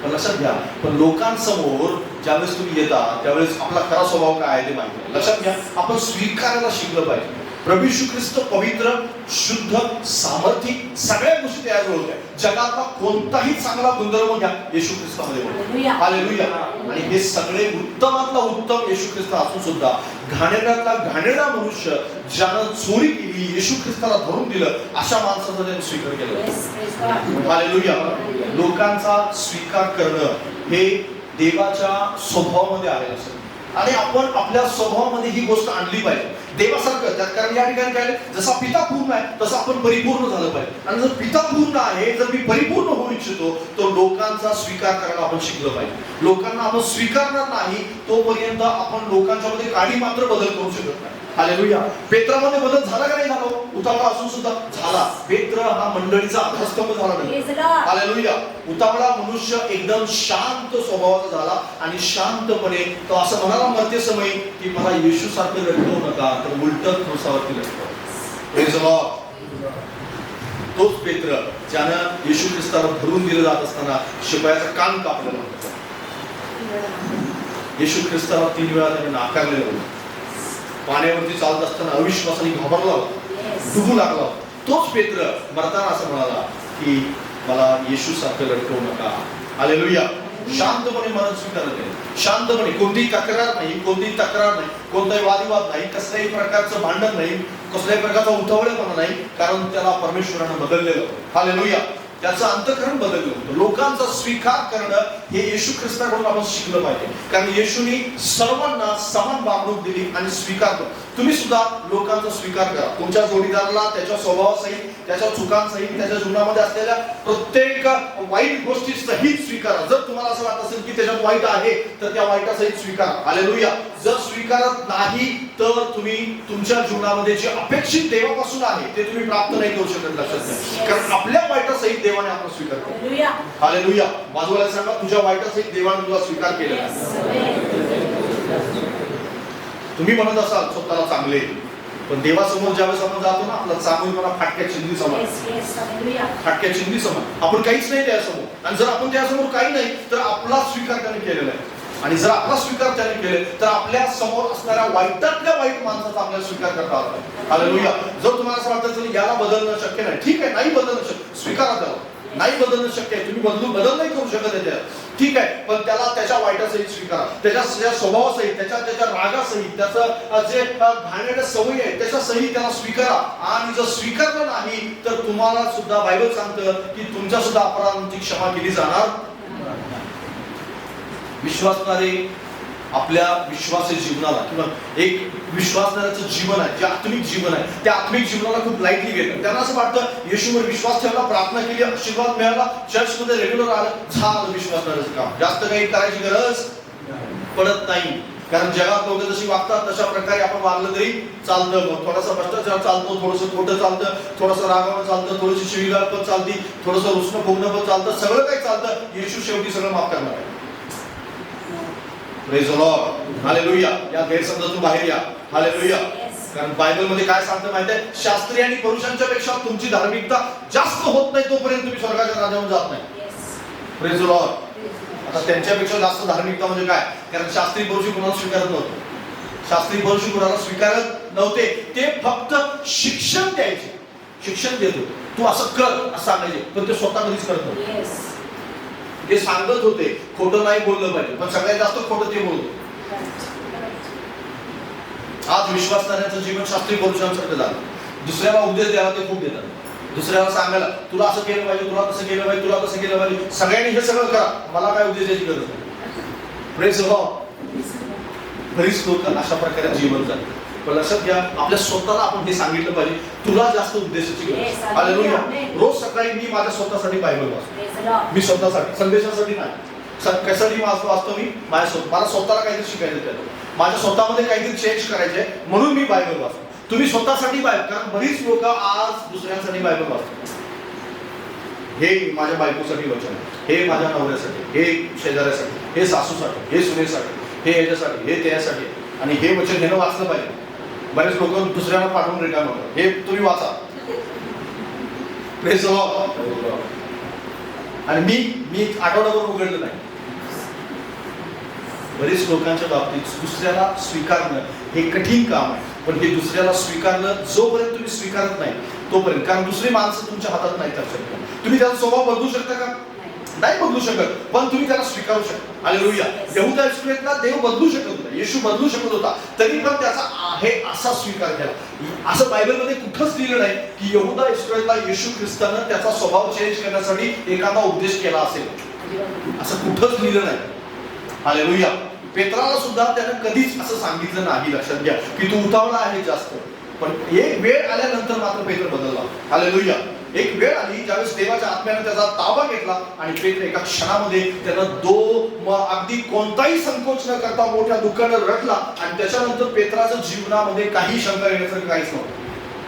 पण लक्षात घ्या, पण लोकांसमोर ज्यावेळेस तुम्ही येता त्यावेळेस आपला खरा स्वभाव काय आहे ते माहिती. लक्षात घ्या, आपण स्वीकारायला शिकलं पाहिजे. प्रभू येशू ख्रिस्त पवित्र, शुद्ध, सामर्थी सगळ्या गोष्टी तयार होत्या. जगातला कोणताही चांगला गुणधर्म घ्या येशू ख्रिस्तामध्ये होता. हालेलुया. आणि हे सगळे उत्तमातला उत्तम येशू ख्रिस्त असून सुद्धा घाणेरड्यातला घाणेरडा मनुष्य ज्यानं चोरी केली, येशू ख्रिस्ताला धरून दिलं, अशा माणसाचा त्यांनी स्वीकार केला. हालेलुया. लोकांचा स्वीकार करणं हे देवाच्या स्वभावामध्ये आलेलं असतं आणि आपण आपल्या स्वभावामध्ये ही गोष्ट आणली पाहिजे देवासारखं. कारण या ठिकाणी काय, जसा पिता पूर्ण आहे तसं आपण परिपूर्ण झालं पाहिजे. आणि जर पिता पूर्ण आहे, जर मी परिपूर्ण होऊ इच्छितो तर लोकांचा स्वीकार करायला आपण शिकलं पाहिजे. लोकांना आपण स्वीकारणार नाही तोपर्यंत आपण लोकांच्या मध्ये काही मात्र बदल करू शकत नाही. हालेलुया. पेत्रामध्ये बदल झाला का नाही झाला? उतावळा असून सुद्धा झाला. पेत्र हा मंडळीचा आधारस्तंभ झाला नाही. हालेलुया. उतावळा मनुष्य एकदम शांत स्वभावाचा झाला आणि शांतपणे तो असं म्हणाला मरते समय की मला येशू सारखं लटकवू नका, तर उलट क्रूसावरती लटकवा. Praise the lord. तोच पेत्र ज्यानं येशू ख्रिस्ताला धरून दिलं जात असताना शिपायाचा कान कापलेला होता. येशू ख्रिस्ताला 3 वेळा त्याने नाकारलेलं होतं. पाण्यावरती चालत असताना अविश्वासाने घाबरला होता, डुबू लागला होता. तोच पेत्र मरताना असं म्हणाला की मला येशू सारखं लटकवू नका. हालेलुया. शांतपणे मरण स्वीकारत आहे. शांतपणे, कोणतीही तक्रार नाही, कोणताही वादविवाद नाही, कसल्याही प्रकारचं भांडण नाही, कसल्याही प्रकारचा उतावळेपणा नाही, कारण त्याला परमेश्वरानं बदललेलं होतं. हालेलुया. त्याचं अंतःकरण बदललं होतं. लोकांचा स्वीकार करणं हे येशू ख्रिस्ताकडून आपण शिकलं पाहिजे. कारण येशूनी सर्वांना समान वागणूक दिली आणि स्वीकार करा. तुम्ही सुद्धा लोकांचा स्वीकार करा. तुमच्या जोडीदाराला त्याच्या स्वभावासहित, त्याच्या चुकांसहित, त्याच्या जीवनामध्ये असलेल्या प्रत्येक वाईट गोष्टी सहित स्वीकारा. जर तुम्हाला असं वाटत असेल की त्याच्यात वाईट आहे तर त्या वाईटासहित स्वीकारा. हालेलुया. जर स्वीकारत नाही तर तुम्ही तुमच्या जीवनामध्ये जे अपेक्षित देवापासून आहे ते तुम्ही प्राप्त नाही करू शकत. लक्षात घ्या. कारण आपल्या वाईटासहित देवाने आपण स्वीकार केला. हालेलुया. बाजूला सांगा, तुझ्या वाईटासहित देवाने तुझा स्वीकार केलेला. तुम्ही म्हणत असाल स्वतःला चांगले, पण देवासमोर ज्यावेळेस आपण जातो ना, आपला चांगलेपणा फाटक्या चिंधी समान. फाटक्या चिंधी समान. आपण काहीच नाही त्यासमोर. आणि जर आपण त्यासमोर काही नाही तर आपला स्वीकार त्याने केलेला आहे. आणि जर आपला स्वीकार त्याने केले तर आपल्या समोर असणाऱ्या वाईटातल्या वाईट माणसाचा आपल्याला स्वीकार करता आला. हालेलुया. जर तुम्हाला असं वाटतं याला बदलणं शक्य नाही, ठीक आहे, नाही बदलणं शक्य, स्वीकारा त्याला. नाही बदलणं शक्य आहे, तुम्ही बदल नाही करू शकत आहे त्याला, ठीक आहे, पण त्याला त्याच्या वाईटासहित स्वीकारा, त्याच्या स्वभावासहित, त्याच्या रागासहित, त्याचं जे घाणेरड्या सवयी आहेत त्याच्या सहित त्याला स्वीकारा. आणि जर स्वीकारलं नाही तर तुम्हाला सुद्धा बायबल सांगतं की तुमच्या सुद्धा अपराधांची क्षमा केली जाणार. विश्वासणारे आपल्या विश्वासी जीवनाला किंवा एक विश्वासणाऱ्याचं जीवन आहे, जे आत्मिक जीवन आहे, त्या आत्मिक जीवनाला खूप लाईटली घेतात. त्यांना असं वाटतं येशूवर विश्वास ठेवला, प्रार्थना केली, आशीर्वाद मिळाला, चर्चमध्ये रेग्युलर आलं, झालं विश्वासणाऱ्याचं काम. जास्त काही करायची गरज पडत नाही. कारण जगात लोक जशी वागतात तशा प्रकारे आपण वागलं तरी चालतं. मग थोडासा भ्रष्टाचार चालतो, थोडंसं खोटं चालतं, थोडंसं रागावणं चालतं, थोडीशी शिवीगाळ पण चालती, थोडंसं रुसणं फुगणं पण चालतं, सगळं काही चालतं. येशू शेवटी सगळं माफ करणार आहे. Praise the Lord. हालेलुया. या गैरसमजातून बाहेर या. हालेलुया. कारण बायबल मध्ये काय सांगतं माहिती आहे, शास्त्री आणि पुरुषांच्या पेक्षा तुमची धार्मिकता जास्त होत नाही तोपर्यंत तुम्ही स्वर्गाच्या राज्यावर जात नाही. Praise the Lord. आता त्यांच्यापेक्षा जास्त धार्मिकता म्हणजे काय? कारण शास्त्री पुरुष कुणाला स्वीकारत नव्हतं. शास्त्री पुरुष कुणाला स्वीकारत नव्हते, ते फक्त शिक्षण द्यायचे, शिक्षण देत होते. तू असं कर असं सांगायचे, पण ते स्वतः कधीच करत नव्हते. ते सांगत होते, खोटं नाही बोललं पाहिजे, पण सगळ्यात जास्त खोटं ते बोलत. आज विश्वास करण्याचं जीवन शास्त्रीय पुरुषांसारखं झालं. दुसऱ्याला उपदेश द्यायला ते खूप देतात, दुसऱ्याला सांगायला तुला असं केलं पाहिजे, तुला तसं केलं पाहिजे, तुला तसं केलं पाहिजे. सगळ्यांनी हे सगळं करा, मला काय उपदेश द्यायची गरज नाही. Praise Lord. बरीच लोक अशा प्रकारे जीवन जगतात. पण लक्षात घ्या, आपल्या स्वतःला आपण हे सांगितलं पाहिजे, तुला जास्त उपदेशाची गरज. हालेलुया. रोज सकाळी मी माझ्या स्वतःसाठी बायबल वाचतो. मी स्वतःसाठी, संदेशासाठी नाही. कशासाठी वाचतो मी? मला स्वतःला काहीतरी शिकायचं त्याला, माझ्या स्वतःमध्ये काहीतरी चेंज करायचंय, म्हणून मी बायबल वाचतो. तुम्ही स्वतःसाठी बायबल, कारण बरीच लोक आज दुसऱ्यांसाठी बायबल वाचतात. हे माझ्या बायकोसाठी वचन आहे, हे माझ्या नवऱ्यासाठी, हे शेजाऱ्यासाठी, हे सासूसाठी, हे सुनेसाठी, हे याच्यासाठी, हे त्यासाठी, आणि हे वचन घेणं वाचलं पाहिजे. बरेच लोक दुसऱ्यांना पाठवून रिकाम होतात. हे तुम्ही वाचा. Praise Lord. आणि मी आठवड्यावर उघडलं नाही. बरेच लोकांच्या बाबतीत दुसऱ्याला स्वीकारणं हे कठीण काम आहे, पण हे दुसऱ्याला स्वीकारणं जोपर्यंत तुम्ही स्वीकारत नाही तोपर्यंत, कारण दुसरी माणसं तुमच्या हातात नाही तर शकत. तुम्ही त्याचा स्वभाव बदलू शकता का? नाही बदलू शकत, पण तुम्ही त्याला स्वीकारू शकता. हालेलुया. यहूदा इस्करियोतला देव बदलू शकत होता, येशू बदलू शकत होता, तरी पण त्याचा आहे असा स्वीकार केला. असं बायबलमध्ये कुठंच लिहिलं नाही की यहूदा इस्करियोतला येशू ख्रिस्तानं त्याचा स्वभाव चेंज करण्यासाठी एखादा उपदेश केला असेल, असं कुठंच लिहिलं नाही. हालेलुया. पेत्राला सुद्धा त्यानं कधीच असं सांगितलं नाही, लक्षात घ्या, की तू उतावळा आहे जास्त. पण एक वेळ आल्यानंतर मात्र पेत्र बदलला. हालेलुया. एक वेळ आली ज्यावेळेस देवाच्या आत्म्याने त्याचा ताबा घेतला आणि पेत्र एका क्षणामध्ये त्यानं अगदी कोणताही संकोच न करता मोठ्या दुःखानं रडला, आणि त्याच्यानंतर पेत्राच्या जीवनामध्ये काही शंका येण्यासारखं काहीच नव्हतं.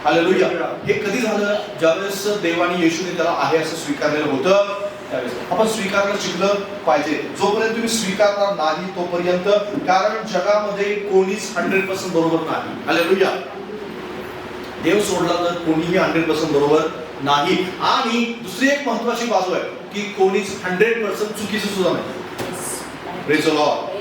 हालेलुया. हे कधी झालं? ज्यावेळेस देवाने येशूने त्याला आहे असं स्वीकारलेलं होतं, त्यावेळेस आपण स्वीकारणं शिकलं पाहिजे. जोपर्यंत तुम्ही स्वीकारणार नाही तोपर्यंत, कारण जगामध्ये कोणीच 100% बरोबर नाही. हालेलुया. देव सोडला तर कोणीही 100% बरोबर नाही. आणि दुसरी एक महत्वाची बाजू आहे की कोणीच 100% चुकीचं सुद्धा नाही. Praise the Lord.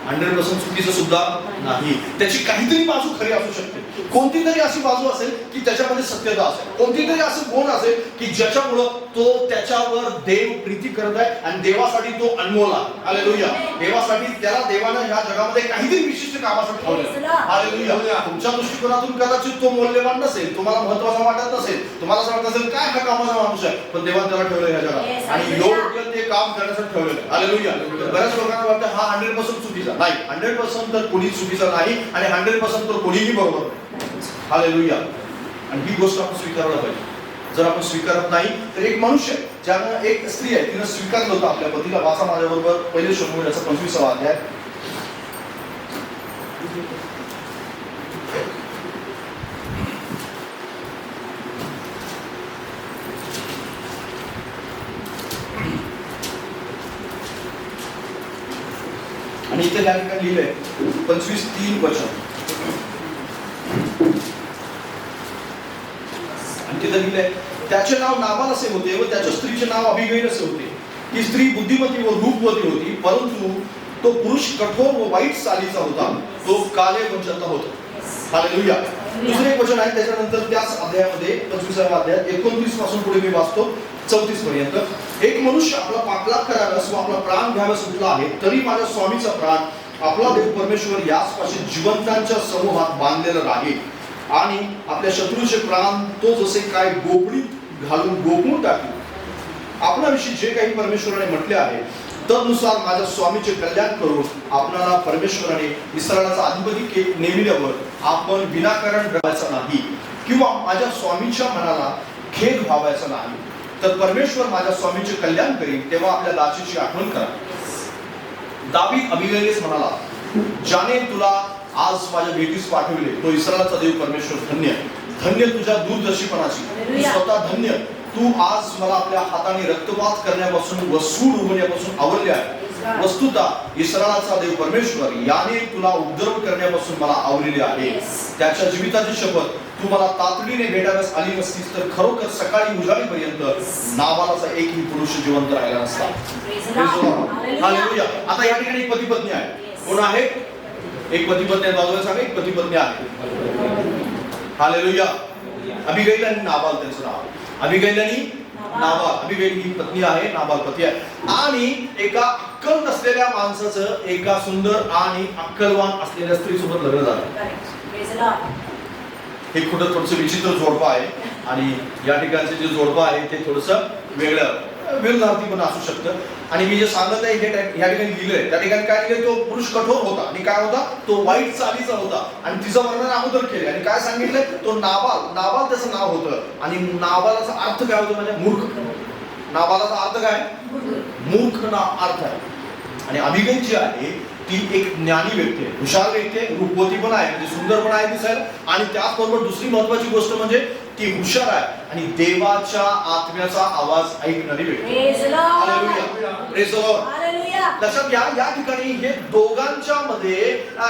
100% चुकीचं सुद्धा नाही. त्याची काहीतरी बाजू खरी असू शकते, कोणती तरी अशी बाजू असेल की त्याच्यामध्ये सत्यता असेल, कोणती तरी असं गुण असेल की ज्याच्यामुळं तो त्याच्यावर देव प्रीती करत आहे आणि देवासाठी तो अनमोल आहे. हालेलुया. देवासाठी त्याला देवानं ह्या जगामध्ये काहीतरी विशिष्ट कामासाठी ठेवलं. हालेलुया. तुमच्या दृष्टिकोनातून कदाचित तो मौल्यवान नसेल, तुम्हाला महत्वाचा वाटत नसेल, तुम्हाला असं वाटत असेल काय हा कामाचा माणूस आहे, पण देवाने त्याला ठेवलं ह्या जगात आणि योग्य ते काम करण्यासाठी ठेवलेलं. हालेलुया. बऱ्याच लोकांना वाटतं हा 100% चुकीचा नाही. 100% तर कोणी चुकीचा नाही आणि 100% तर कोणीही बरोबर नाही. हालेलुया. आणि ही गोष्ट आपण स्वीकारला पाहिजे. जर आपण स्वीकारत नाही तर एक मनुष्य, ज्यानं एक स्त्री आहे तिनं स्वीकारलं होतं आपल्या पतीला. वाचा माझ्याबरोबर पहिले शमूएलचा 25वा अध्याय. आणि इथे त्या ठिकाणी लिहिलंय 25:3 वचन. आणि तिथे लिहिलंय त्याचे नाव नाबाल असे होते व त्याच्या स्त्रीचे नाव अबिगैल असे होते. ती स्त्री बुद्धिमती व रूपवती होती, परंतु तो पुरुष कठोर व वाईट चालीचा होता, तो काले वंशातला होता. हालेलुया. दुसरे एक वचन आहे त्याच्यानंतर त्याच अध्यायामध्ये 25व्या अध्यायात 29 पासून पुढे मी वाचतो 34 पर्यंत. एक मनुष्य आपला पाकलाग कराव्यास व आपला प्राण घ्याव्यास उठला आहे, तरी माझ्या स्वामीचा प्राण आपला देव परमेश्वर याचपाशी जिवंतांच्या समूहात बांधलेला राहील, आणि आपल्या शत्रूचे प्राण तो जसे काय गोपडीत घालून गोपवून टाकेल. आपल्याविषयी जे काही परमेश्वराने म्हटले आहे तदनुसार माझ्या स्वामीचे कल्याण करून आपणाला परमेश्वराने इस्रायलाचा अधिपती नेमिल्यावर आपण विनाकारण रडायचा नाही, किंवा माझ्या स्वामीच्या मनाला खेद व्हावायचा नाही. तर परमेश्वर माझ्या स्वामीचे कल्याण करीन तेव्हा आपल्या दासीची आठवण करा. दावीद अबिगैलीस म्हणाला, ज्याने तुला आज माझ्या भेटीस पाठविले तो इस्रायलाचा देव परमेश्वर धन्य. धन्य तुझ्या दूरदर्शीपणाची, तू स्वतः धन्य. तू आज मला आपल्या हाताने रक्तपात करण्यापासून व सूड उगवण्यापासून आवरले आहे. वस्तुतः इस्रायलाचा देव परमेश्वर याने तुला उपद्रव करण्यापासून मला आवरलेले आहे. त्याच्या जीविताची शपथ, तू मला तातडीने भेटाव्यास आली नसतीस तर खरोखर सकाळी उजाडीपर्यंत नाबालाचा एकही पुरुष जिवंत राहिला नसता. हालेलुया. आता या ठिकाणी एक पती पत्नी आहे. कोण आहे? एक पती पत्नी आहे. बाजूला सांगा, एक पती पत्नी आहे. हालेलुया. अबिगैल आणि नाबाल त्यांचं नाव. अबिगैल आणि नाबाल. अबिगैल ही पत्नी आहे, नाबाल पती आहे. आणि एका अक्कल नसलेल्या माणसाचं एका सुंदर आणि अक्कलवान असलेल्या स्त्रीसोबत लग्न झालं. Praise the Lord. हे कुठं थोडंसं विचित्र जोडपं आहे आणि या ठिकाणचे जे जोडपं आहे ते थोडंसं वेगळं विरोधार्थी पण असू शकतं. आणि मी जे सांगत आहे या ठिकाणी लिहिलंय त्या ठिकाणी काय लिहिलंय, तो पुरुष कठोर होता आणि काय होता, तो वाईट चालीचा होता. आणि तिचं वर्णन अगोदर केलं आणि काय सांगितलंय, तो नाबाल त्याचं नाव होतं. आणि नाबालाचा अर्थ काय होतो म्हणजे मूर्ख. नाबालाचा अर्थ काय, मूर्ख ना अर्थ आहे. आणि अबिगैल जी आहे ती एक ज्ञानी व्यक्ती आहे, हुशार व्यक्ती आहे, रूपवती पण आहे, म्हणजे सुंदर पण आहे दिसायला. आणि त्याचबरोबर दुसरी महत्वाची गोष्ट म्हणजे ती हुशार आहे आणि देवाच्या आत्म्याचा आवाज ऐकणारी व्यक्ती. हालेलुया. Praise the Lord. लक्षात घ्या, या ठिकाणी हे दोघांच्या मध्ये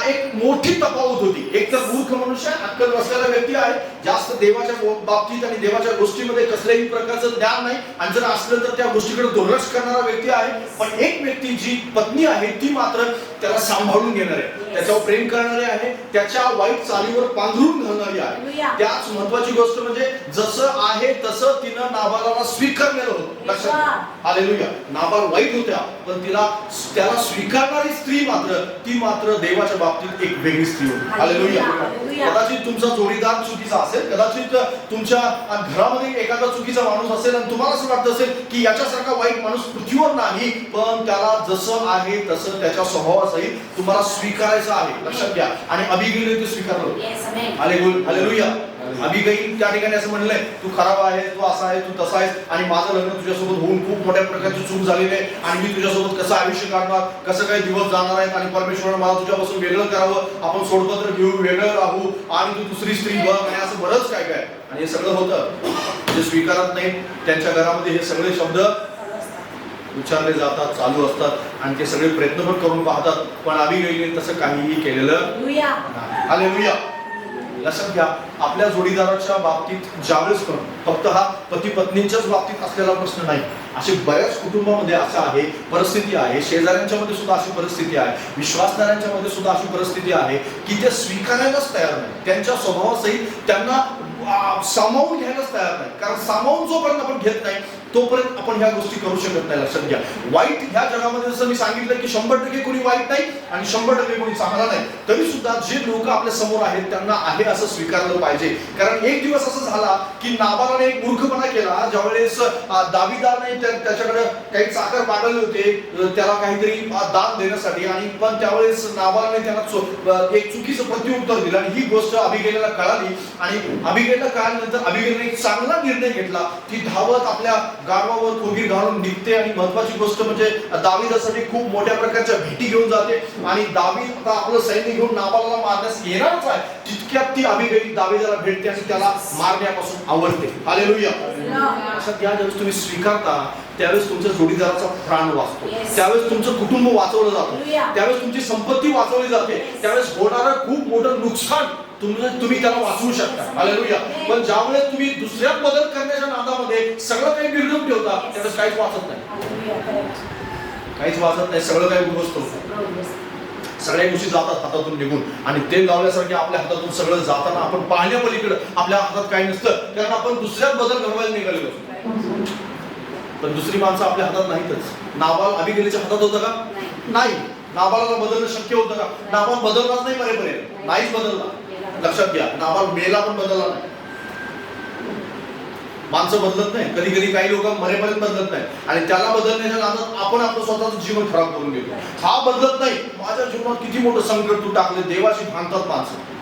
एक मोठी तफावत होती. एक तर मूर्ख मनुष्य, अक्कल नसलेला व्यक्ती आहे, जास्त देवाच्या बाबतीत आणि देवाच्या गोष्टीमध्ये कसल्याही प्रकारचं ज्ञान नाही, आणि जर असलं तर त्या गोष्टीकडे दुर्लक्ष करणारा व्यक्ती आहे. पण एक व्यक्ती जी पत्नी आहे ती मात्र त्याला सांभाळून घेणारी आहे, त्याच्यावर प्रेम करणारी आहे, त्याच्या वाईट चालीवर पांघरून घालणारी आहे. त्याच महत्वाची गोष्ट म्हणजे जसं आहे तसं तिनं नाबालाला स्वीकारलेलं होतं. लक्षात. हालेलुया. नाबाल वाईट होत्या पण त्याला स्वीकारणारी स्त्री ती मात्र देवाच्या बाबतीत एक वेगळी स्त्री होती. हालेलुया. कदाचित तुमचा जोडीदार चुकीचा असेल, कदाचित तुमच्या घरामध्ये एखादा चुकीचा माणूस असेल आणि तुम्हाला असं वाटत असेल की याच्यासारखा वाईट माणूस पृथ्वीवर नाही, पण त्याला जसं आहे तसं त्याच्या स्वभावासहित तुम्हाला स्वीकारायचं आहे. लक्षात घ्या. आणि अबिगैल ते स्वीकारलं. हालेलुया. अबिगैल त्या ठिकाणी असं म्हणलंय, तू खराब आहे, तू असा आहे, तू तसा आहेस, आणि माझं लग्न तुझ्यासोबत होऊन खूप मोठ्या प्रकारची चूक झालेली आहे, आणि मी तुझ्यासोबत कसं आयुष्य काढणार, कसं काही दिवस जाणार आहेत, आणि परमेश्वरानं मला तुझ्यापासून वेगळं करावं, आपण सोडपत्र घेऊ, वेगळं राहू, आणि तू दुसरी स्त्री बघ, आणि असं बरंच काय काय. आणि हे सगळं होतं. जे स्वीकारत नाही त्यांच्या घरामध्ये हे सगळे शब्द उच्चारले जातात, चालू असतात, आणि ते सगळे प्रयत्न पण करून पाहतात, पण अबिगैलने तसं काहीही केलेलं नाही. हालेलुया. लक्षात घ्या, आपल्या जोडीदाराच्या बाबतीत ज्यावेळेस फक्त हा पती पत्नीच्याच बाबतीत असलेला प्रश्न नाही, असे बऱ्याच कुटुंबामध्ये असं आहे, परिस्थिती आहे, शेजाऱ्यांच्या मध्ये सुद्धा अशी परिस्थिती आहे, विश्वासदारांच्या मध्ये सुद्धा अशी परिस्थिती आहे की ते स्वीकारायलाच तयार नाही, त्यांच्या स्वभावासहित त्यांना सामावून घ्यायलाच तयार नाही. कारण सामावून जोपर्यंत आपण घेत नाही तोपर्यंत आपण ह्या गोष्टी करू शकत नाही. लक्षात घ्या, वाईट ह्या जगामध्ये जसं मी सांगितलं की 100% कोणी वाईट नाही आणि 100% कोणी चांगला नाही, तरी सुद्धा जे लोक आपल्या समोर आहेत त्यांना आहे असं स्वीकारलं पाहिजे. कारण एक दिवस असं झाला की नाबालाने एक मूर्खपणा केला, ज्यावेळेस दाविदाने त्याच्याकडे काही चाकर पाठवले होते त्याला काहीतरी दान देण्यासाठी, आणि पण त्यावेळेस नाबालाने त्याला एक चुकीचं प्रत्युत्तर दिलं, आणि ही गोष्ट अबिगैलला कळाली. आणि अबिगैलला कळाल्यानंतर अबिगैलने एक चांगला निर्णय घेतला, ती धावत आपल्या गाढवावर कोगीर घालून निघते, आणि महत्वाची गोष्ट म्हणजे दाविदासाठी खूप मोठ्या प्रकारच्या भेटी घेऊन जाते, आणि दावीद आता आपलं सैन्य घेऊन नाबालाला मारण्यास येणारच आहे, तितक्यात ती अबिगैल दाविदाला भेटते आणि त्याला मारण्यापासून आवडते. हालेलुया. अशा ज्यावेळेस तुम्ही स्वीकारता त्यावेळेस तुमच्या जोडीदाराचा प्राण वाचतो, त्यावेळेस तुमचं कुटुंब वाचवलं जातं, त्यावेळेस तुमची संपत्ती वाचवली जाते, त्यावेळेस होणारं खूप मोठं नुकसान तुम्ही त्याला वाचवू शकता. हालेलुया. पण ज्यावेळेस तुम्ही दुसऱ्यात बदल करण्याच्या नादामध्ये सगळं काही बिघडवून ठेवता त्यावेळेस काहीच वाचत नाही, काहीच वाचत नाही, सगळं काही उद्ध्वस्त होतं, सगळ्या गोष्टी जातात हातातून निघून, आणि तेल लावल्यासारखे आपल्या हातातून सगळं जाताना आपण पाहण्यापलीकडे आपल्या हातात काही नसतं, कारण आपण दुसऱ्यात बदल घडवायला निघालेलो असतो. पण दुसरी माणसं आपल्या हातात नाहीतच. नाबाल अबिगैलच्या हातात होतं का? नाही. नाबालाला बदलणं शक्य होतं का? नाबाल बदललाच नाही, मरेपर्यंत नाहीच बदलला. लक्षात घ्या, नाबाल मेला पण बदलला नाही. माणसं बदलत नाही, कधी कधी काही लोक मरेपर्यंत बदलत नाही, आणि त्याला बदलण्याच्या नादात आपण आपलं स्वतःचं जीवन खराब करून घेतो. हा बदलत नाही, माझ्या जीवनात किती मोठं संकट तू टाकले, देवाशी भांडतात माणसं.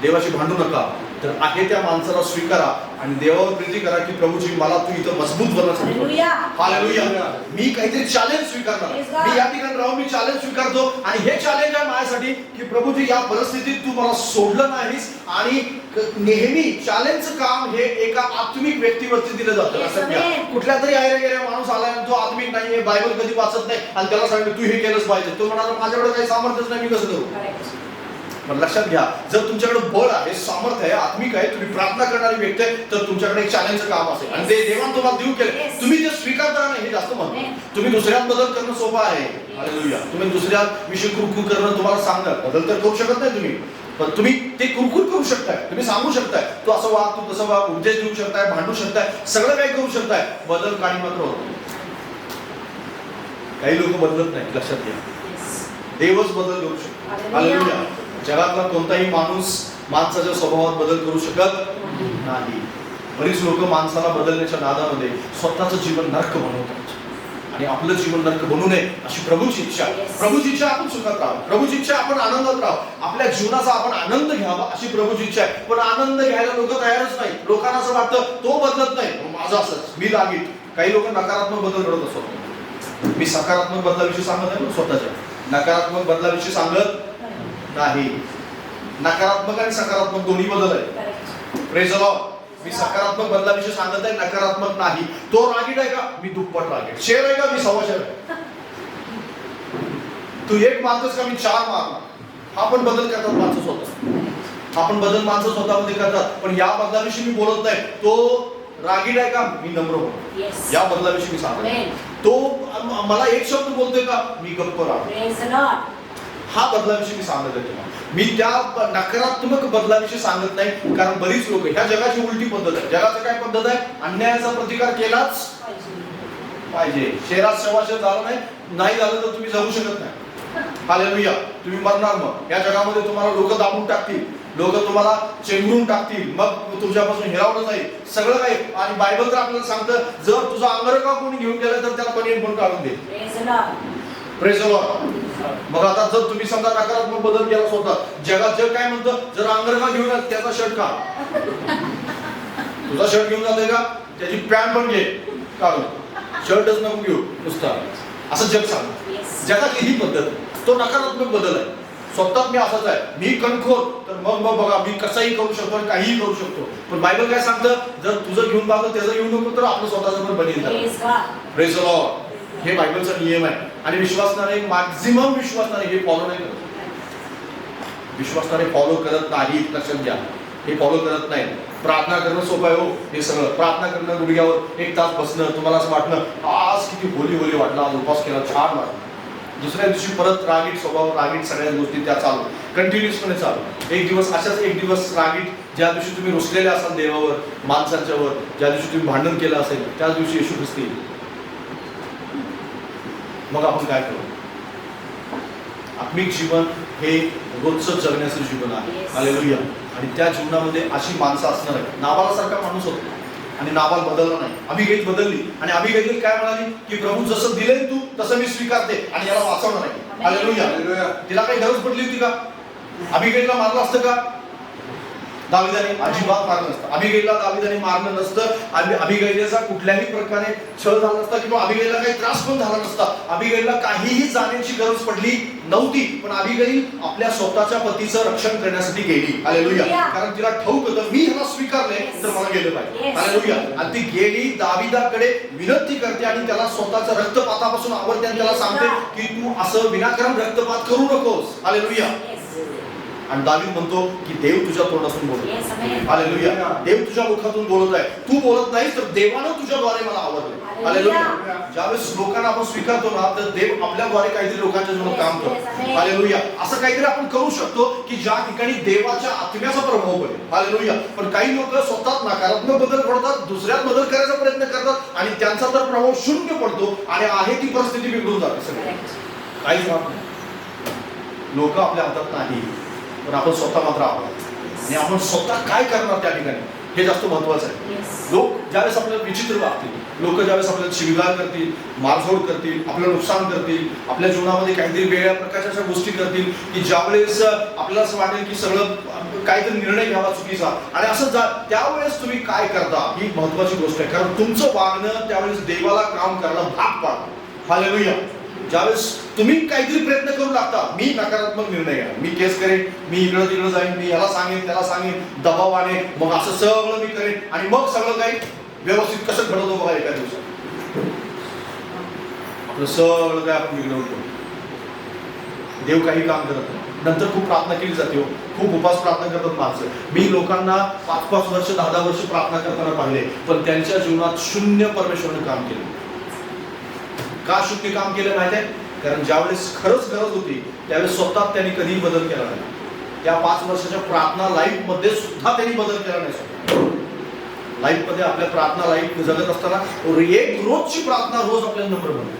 देवाशी भांडू नका, तर आहे त्या माणसाला स्वीकारा आणि देवावर प्रीती करा की प्रभूजी मला तू इथं मजबूत बनवण्यासाठी. हालेलुया. मी काहीतरी चॅलेंज स्वीकारणार, मी या ठिकाणी राहून मी चॅलेंज स्वीकारतो, आणि हे चॅलेंज आहे माझ्यासाठी की प्रभूजी या परिस्थितीत तू मला सोडलं नाहीस. आणि नेहमी चॅलेंजचं काम हे एका आत्मिक व्यक्तीवरती दिलं जातं. असं घ्या, कुठल्या तरी आयऱ्या गेल्या माणूस आला आणि तो आत्मिक नाहीये, बायबल कधी वाचत नाही, आणि त्याला सांगितलं तू हे केलंच पाहिजे, तो म्हणाला माझ्याकडे काही सामर्थ्यच नाही, मी कसं करू. पण लक्षात घ्या, जर तुमच्याकडे बळ आहे, सामर्थ्य आहे, आत्मिक आहे, तुम्ही प्रार्थना करणारी व्यक्ती आहे, तर तुमच्याकडे एक चॅलेंजचं काम असेल, आणि ते देवाने तुम्हाला देऊ केलं, तुम्ही जे स्वीकारता नाही हे जास्त महत्त्वाचं. तुम्ही दुसऱ्यात बदल करणं सोपं आहे, हालेलुया. तुम्ही दुसऱ्या विषयी कुरकुर करणं तुम्हाला सांगणार, बदल तर करू शकत नाही तुम्ही, पण तुम्ही ते कुरकुर करू शकताय. तुम्ही सांगू शकताय तू असं वाग, तू तसं वाग, उपदेश देऊ शकताय, भांडू शकताय, सगळं काही करू शकताय. बदल काही मात्र होत. काही लोक बदलत नाही, लक्षात घ्या. देवच बदल करू शकतो. हालेलुया. जगातला कोणताही माणूस माणसाच्या स्वभावात बदल करू शकत नाही. बरीच लोक माणसाला बदलण्याच्या नादामध्ये स्वतःचं जीवन नरक बनवतात आणि आपलं जीवन नरक बनू नये अशी प्रभूची इच्छा. प्रभूची इच्छा आपण सुखात राहावं, प्रभूची इच्छा आपण आनंदात राहावं, आपल्या जीवनाचा आपण आनंद घ्यावा अशी प्रभूची इच्छा आहे. पण आनंद घ्यायला लोक तयारच नाही. लोकांना असं वाटतं तो बदलत नाही, माझं असंच, मी लागीत. काही लोक नकारात्मक बदल घडत असतात. मी सकारात्मक बदलाविषयी सांगत आहे, स्वतःच्या नकारात्मक बदलाविषयी सांगत नाही. नकारात्मक आणि सकारात्मक दोन्ही बदल आहे. Praise the Lord. मी सकारात्मक बदलाविषयी सांगत आहे, नकारात्मक नाही. तो रागीट आहे का, मी दुप्पट रागीट. शेर आहे का, मी सव्वा शेर आहे. तू एक मारतोस का, मी 4 मारणार. हा पण बदल करतात माणसं स्वतः. आपण बदल माणसं स्वतःमध्ये करतात. पण या बदलाविषयी मी बोलत नाही. तो रागीट आहे का, मी नम्र होतो. या बदलाविषयी मी सांगतो. तो मला एक शब्द बोलतोय का, मी गप्प राहतो. हा बदलाविषयी मी सांगत आहे तुम्हाला. मी त्या नकारात्मक बदलाविषयी सांगत नाही, कारण बरीच लोक, ह्या जगाची उलटी पद्धत आहे. जगाचं काय पद्धत आहे, अन्यायाचा प्रतिकार केलाच पाहिजे. शेरात सव्वाशे झालं नाही झालं तर तुम्ही जगू शकत नाही. हालेलुया. तुम्ही मरणार. मग या जगामध्ये तुम्हाला लोक दाबून टाकतील, लोक तुम्हाला चेंगरून टाकतील, मग तुझ्यापासून हिरावलं जाईल सगळं काही. आणि बायबल तर आपल्याला सांगतं, जर तुझा अंगरखा कोणी घेऊन गेला तर त्याला पण पण काढून दे. Praise the Lord. मग आता जर तुम्ही समजा नकारात्मक बदल केला स्वतः, जगात जग काय म्हणतं, जर अंगरखा घेऊन त्याचा शर्ट काढ. तुझा शर्ट घेऊन जातोय का, त्याची पॅन्ट पण घे काढून. शर्टच नको घेऊ नुसता, असं जग सांगतं. जगातली ही पद्धत, तो नकारात्मक बदल आहे. स्वतःच मी असाच आहे, मी कणखोर, तर मग बघा मी कसंही करू शकतो आणि काहीही करू शकतो. पण बायबल काय सांगतं, जर तुझं घेऊन पाहतो त्याचं घेऊन नको, तर आपलं स्वतःचं पण बनेल. Praise the Lord. हे बायबलचा नियम आहे. आणि विश्वासणारे, मॅक्झिमम विश्वासणारे हे फॉलो नाही करत. विश्वासणारे फॉलो करत नाही, लक्षात घ्या. हे फॉलो करत नाही. प्रार्थना करणं सोपं आहे हो. हे सगळं प्रार्थना करणं, गुडघ्यावर 1 तास बसणं, तुम्हाला असं वाटणं आज किती होली होली वाटलं, आज उपवास केला, छान वाटलं. दुसऱ्या दिवशी परत रागीट स्वभाव, रागीट सगळ्या गोष्टी त्या चालू, कंटिन्युअसपणे चालू. एक दिवस अशाच, एक दिवस रागीट. ज्या दिवशी तुम्ही रुसलेले असाल देवावर, माणसांच्यावर, ज्या दिवशी तुम्ही भांडण केलं असेल, त्याच दिवशी येशू ख्रिस्त येईल. मग आपण काय करू? आत्मिक जीवन हे रोजचं जगण्याचं जीवन आहे. हालेलुया. आणि त्या जीवनामध्ये अशी माणसं असणार आहे. नाबालासारखा माणूस होता आणि नाबाल बदलला नाही. अबिगैल बदलली आणि अबिगैल काय म्हणाली की प्रभू जसं दिले तू तसं मी स्वीकारते आणि याला वाचवणार नाही. हालेलुया. तिला काही गरज पडली होती का? अबिगैलला मारलं असतं का? दाविदाने अजिबात मारलं नसतं. अबिगैलला दाविदाने मारलं नसतं. अबिगैलचा कुठल्याही प्रकारे छळ झाला नसता किंवा अबिगैलला काही त्रास पण झाला नसता. अबिगैलला काहीही जाण्याची गरज पडली नव्हती. पण अबिगैल आपल्या स्वतःच्या पतीचं रक्षण करण्यासाठी गेली. हालेलुया. कारण तिला ठाऊक होतं मी ह्याला स्वीकारले तर मला गेलं पाहिजे. हालेलुया. आणि ती गेली, दाविदाकडे विनंती करते आणि त्याला स्वतःच्या रक्तपातापासून आवडते आणि त्याला सांगते की तू असं विनाकारण रक्तपात करू नकोस. हालेलुया. आणि दावीद म्हणतो की देव तुझ्या तोंडातून बोलत आहे. हालेलुया. देव तुझ्या मुखातून बोलत आहे. तू बोलत नाहीस तर देवानं तुझ्याद्वारे मला आवडले. हालेलुया. ज्यावेळेस लोकांना आपण स्वीकारतो ना, तर देव आपल्याद्वारे काहीतरी लोकांच्या जीवनात काम करतो. हालेलुया. असं काहीतरी आपण करू शकतो की ज्या ठिकाणी देवाच्या आत्म्याचा प्रभाव पडेल. हालेलुया. पण काही लोक स्वतः नकारात्मक बदल घडतात, दुसऱ्यात बदल करायचा प्रयत्न करतात आणि त्यांचा तर प्रभाव शून्य पडतो आणि आहे ती परिस्थिती बिघडून जाते. सगळं काहीच राहत नाही. लोक आपल्या हातात नाही, पण आपण स्वतः मात्र आहोत आणि आपण स्वतः काय करणार त्या ठिकाणी हे जास्त महत्वाचं आहे. लोक ज्यावेळेस आपल्याला विचित्र वागतील, लोक ज्यावेळेस आपल्याला शिवीगाळ करतील, मारझोड करतील, आपलं नुकसान करतील, आपल्या जीवनामध्ये काहीतरी वेगळ्या प्रकारच्या अशा गोष्टी करतील की ज्यावेळेस आपल्याला असं वाटेल की सगळं काहीतरी निर्णय घ्यावा चुकीचा आणि असं त्यावेळेस तुम्ही काय करता ही महत्वाची गोष्ट आहे. कारण तुमचं वागणं त्यावेळेस देवाला काम करायला भाग पाडतं. हालेलुया. ज्यावेळेस तुम्ही काहीतरी प्रयत्न करू लागता, मी नकारात्मक निर्णय घ्या, मी केस करेन, मी इकडं तिकडं जाईन, मी याला सांगेन त्याला सांगेन, दबाव आणेन, मग असं सगळं मी करेन आणि मग सगळं काही व्यवस्थित कसं घडवतो बघा एका दिवसात आपलं सगळं काय आपण बिघडवतो. देव काही काम करत नाही. नंतर खूप प्रार्थना केली जाते, खूप उपास प्रार्थना करतात माणसं. मी लोकांना 5-5 वर्ष 10-10 वर्ष प्रार्थना करताना पाहिले, पण त्यांच्या जीवनात शून्य परमेश्वराने काम केलं. का शून्य काम केलं माहिती आहे? कारण ज्यावेळेस खरंच गरज होती त्यावेळेस स्वतः त्यांनी कधीही बदल केला नाही. त्या 5 वर्षाच्या प्रार्थना लाईफ मध्ये सुद्धा त्यांनी बदल केला नाही. लाईफ मध्ये आपल्या प्रार्थना लाईफ जगत असताना एक रोजची प्रार्थना रोज आपल्याला नम्र बनते.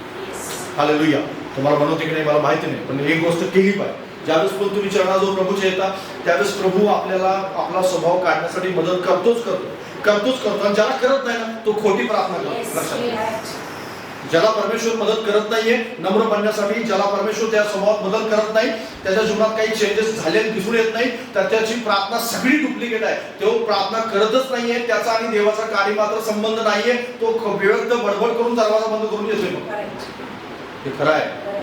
हालेलुया. तुम्हाला बनवते की नाही मला माहिती नाही, पण एक गोष्ट केली पाहिजे. ज्यावेळेस पण तुम्ही चरणाजवळ प्रभूच्या येता त्यावेळेस प्रभू आपल्याला आपला स्वभाव काढण्यासाठी मदत करतोच आणि ज्याला करत नाही ना तो खोटी प्रार्थना करतो. लक्षात घ्या. ज्याला परमेश्वर मदत करत नाहीये नम्र बनण्यासाठी, ज्याला परमेश्वर त्या स्वभावात बदल करत नाही, त्याच्या जीवनात काही चेंजेस झाले दिसून येत नाही, तर त्याची प्रार्थना सगळी डुप्लिकेट आहे. तो प्रार्थना करतच नाहीये, त्याचा आणि देवाचा काही मात्र संबंध नाहीये. तो व्यक्त बडबड करून दरवाजा बंद करून येतोय. हे खरं आहे.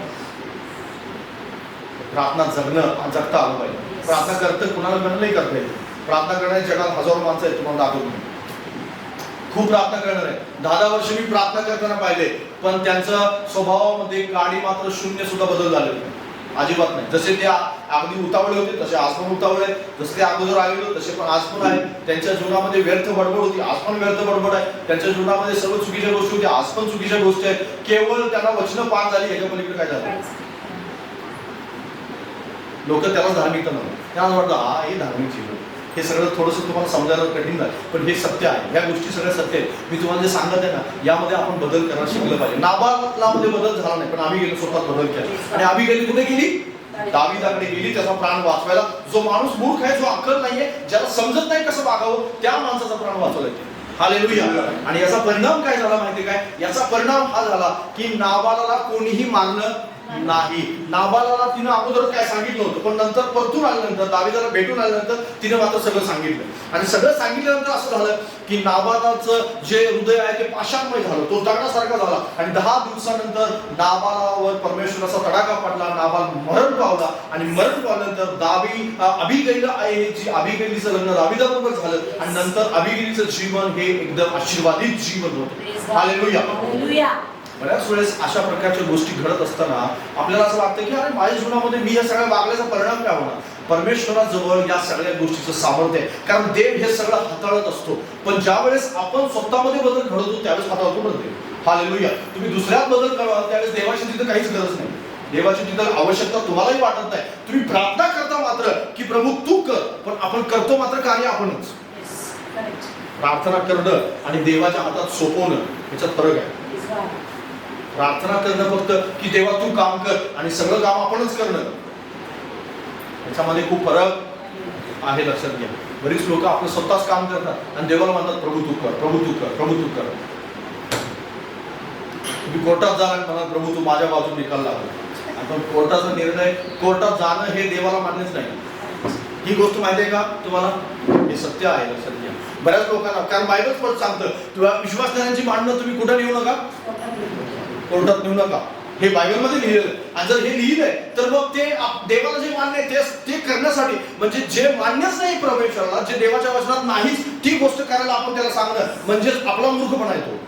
प्रार्थना जगता आलं पाहिजे. प्रार्थना करतं कुणाला बंद नाही करता येईल. प्रार्थना करणारे जगात हजारो माणसं आहेत, तुम्हाला दाखवतो. खूप प्रार्थना करणार आहे. 10 वर्ष मी प्रार्थना करताना पाहिले, पण त्यांच्या स्वभावामध्ये गाडी मात्र शून्य सुद्धा बदल झाले नाही. अजिबात नाही. जसे ते अगदी उतावळे होते तसे आज पण उतावळे आहेत. जसे ते अगोदर आलेले होते तसे पण आज पण आहे. त्यांच्या जीवनामध्ये व्यर्थ बडबड होती, आज पण व्यर्थ बडबड आहे. त्यांच्या जीवनामध्ये सर्व चुकीच्या गोष्टी होत्या, आज पण चुकीच्या गोष्टी आहेत. केवळ त्यांना वचनं पाठ झाली, ह्याच्या पलीकडे काय झालं. लोक त्याला धार्मिकता नव्हतं. त्यांना वाटतं हा हे धार्मिक जीवन. हे सगळं थोडंसं तुम्हाला समजायला कठीण आहे, पण हे सत्य आहे. ह्या गोष्टी सगळ्या सत्य आहेत. मी तुम्हाला जे सांगत आहे ना, यामध्ये आपण बदल करायला शिकलं पाहिजे. नाबालामध्ये बदल झाला नाही, पण आम्ही गेलो स्वतः बदल केला. आणि आम्ही गेली कुठे गेली? दाविदाकडे गेली, त्याचा प्राण वाचवायला. जो माणूस मूर्ख आहे, जो अक्कल नाहीये, ज्याला समजत नाही कसं वागावं, त्या माणसाचा प्राण वाचवायला. हालेलुया. आणि याचा परिणाम काय झाला माहिती काय? याचा परिणाम हा झाला की नाबालाला कोणीही मारलं नाही. नाबालाला तिनं अगोदर काय सांगितलं होतं, पण नंतर परतून आल्यानंतर दाविदाला भेटून आल्यानंतर तिने मात्र सगळं सांगितलं. आणि सगळं सांगितल्यानंतर असं झालं की नाबालाचं जे हृदय आहे ते पाषाणमय झालं, तो दगडासारखा झाला. आणि 10 दिवसानंतर नाबालावर परमेश्वराचा तडाखा पडला. नाबाल मरण पावला. आणि मरण पावल्यानंतर अबिगैल आहे, जी अबिगैलीचं लग्न दाविदाबरोबर झालं. आणि नंतर अबिगैलीचं जीवन हे एकदम आशीर्वादित जीवन होतं. हालेलुया. बऱ्याच वेळेस अशा प्रकारच्या गोष्टी घडत असताना आपल्याला असं वाटतं की अरे माझ्या जीवनामध्ये मी या सगळ्या वागण्याचा परिणाम काय होणार. परमेश्वराजवळ या सगळ्या गोष्टीचं सामर्थ्य आहे, कारण देव हे सगळं हाताळत असतो. पण ज्या वेळेस आपण स्वतःमध्ये बदल घडवतो त्यावेळेस हाताळतो बदल. हालेलुया. तुम्ही दुसऱ्यात बदल करा त्यावेळेस देवाची तिथं काहीच गरज नाही. देवाची तिथं आवश्यकता तुम्हालाही वाटत नाही. तुम्ही प्रार्थना करता मात्र की प्रभू तू कर, पण आपण करतो मात्र कार्य आपणच. प्रार्थना करणं आणि देवाच्या हातात सोपवणं याच्यात फरक आहे. प्रार्थना करणं फक्त की देवा तू काम कर आणि सगळं काम आपणच करणं, याच्यामध्ये खूप फरक आहे. लक्षात घ्या. बरीच लोक आपलं स्वतःच काम करतात आणि देवाला म्हणतात प्रभू तू कर, प्रभू तू कर, प्रभू तू कर. तुम्ही कोर्टात जाणार म्हणा प्रभू तू माझ्या बाजूने निकाल लागला. आपण कोर्टाचा निर्णय कोर्टात जाणं हे देवाला मान्यच नाही. ही गोष्ट माहिती आहे का तुम्हाला? हे सत्य आहे. लक्षात घ्या. बऱ्याच लोकांना, कारण बायबलच पण सांगतं तुला विश्वासणाऱ्यांची भांडणं तुम्ही कुठं नेऊ नका, कोर्टात नेऊ नका. हे बायबलमध्ये लिहिलेलं. आणि जर हे लिहिलंय तर मग ते देवाला जे मान्य आहे ते करण्यासाठी, म्हणजे जे मान्यच नाही परमेश्वराला, जे देवाच्या वचनात नाहीच ती गोष्ट करायला आपण त्याला सांगणं म्हणजेच आपला मूर्खपणा येतो.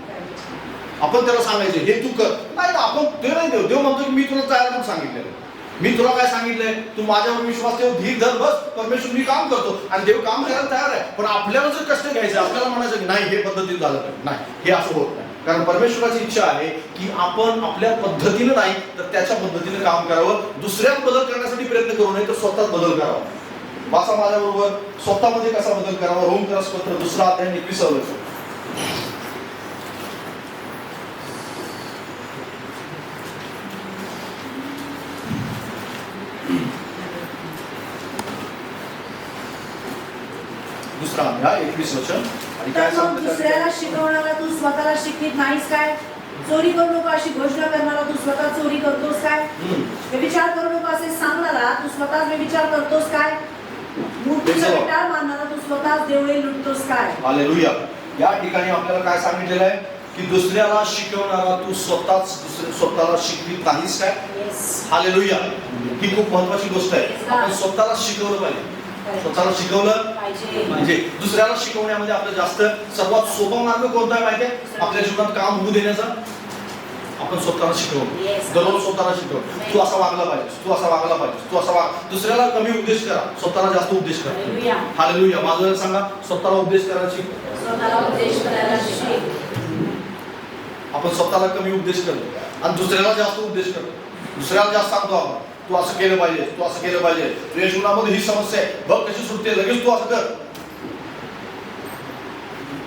आपण त्याला सांगायचे हे तू कर. नाही, आपण ते नाही. देव म्हणतो की मी तुला तयार करून सांगितलेलं. मी तुला काय सांगितलंय, तू माझ्यावर विश्वास ठेव, धीर धर, बस. परमेश्वर मी काम करतो आणि देव काम करायला तयार आहे. पण आपल्याला जर कष्ट घ्यायचं, आपल्याला म्हणायचं की नाही हे पद्धतीने झालं नाही, हे असं होत नाही. कारण परमेश्वराची इच्छा आहे की आपण आपल्या पद्धतीने नाही तर त्याच्या पद्धतीने काम करावं. दुसऱ्यात बदल करण्यासाठी प्रयत्न करू नये तर स्वतःच बदल करावा. वाचा माझ्याबरोबर स्वतःमध्ये कसा बदल करावा. रोमकरासपत्र 2 अध्याय 21 वचन. दुसरा अध्याय 21 वचन. आणि काय सांगतो? दुसऱ्याला शिकवणारा तू स्वतःला शिकवीत नाहीस काय? चोरी करू नको अशी घोषणा करणारा तू स्वतः चोरी करतोस काय? व्यभिचार करू नको असे सांगणारा तू स्वतःच व्यभिचार करतोस काय? मूर्तीचा विटाळ मानणारा तू स्वतःच देवळे लुटतोस काय? हालेलुया. या ठिकाणी आपल्याला काय सांगितलेलं आहे की दुसऱ्याला शिकवणारा तू स्वतःला शिकवीत नाहीस काय? हालेलुया. ही खूप महत्वाची गोष्ट आहे. आपण स्वतःला शिकवलं पाहिजे. स्वतःला शिकवलं म्हणजे दुसऱ्याला शिकवण्यामध्ये आपलं जास्त सर्वात सोपा मार्ग कोणता आहे माहिती आहे? आपल्या जीवनात काम होऊ देण्याचा. आपण स्वतःला शिकवलं, दररोज स्वतःला शिकवलं तू असा वागला पाहिजे, तू असा वागला पाहिजे, तू असा वाग. दुसऱ्याला कमी उपदेश करा, स्वतःला जास्त उपदेश करा. हालेलुया. माझं सांगा स्वतःला उपदेश करायची. आपण स्वतःला कमी उपदेश करतो आणि दुसऱ्याला जास्त उपदेश करतो. दुसऱ्याला जास्त सांगतो आपण, तू असं केलं पाहिजे, तू असं केलं पाहिजे, तुझ्या जीवनामध्ये ही समस्या आहे, बघ कशी सुटते, लगेच तू असं कर.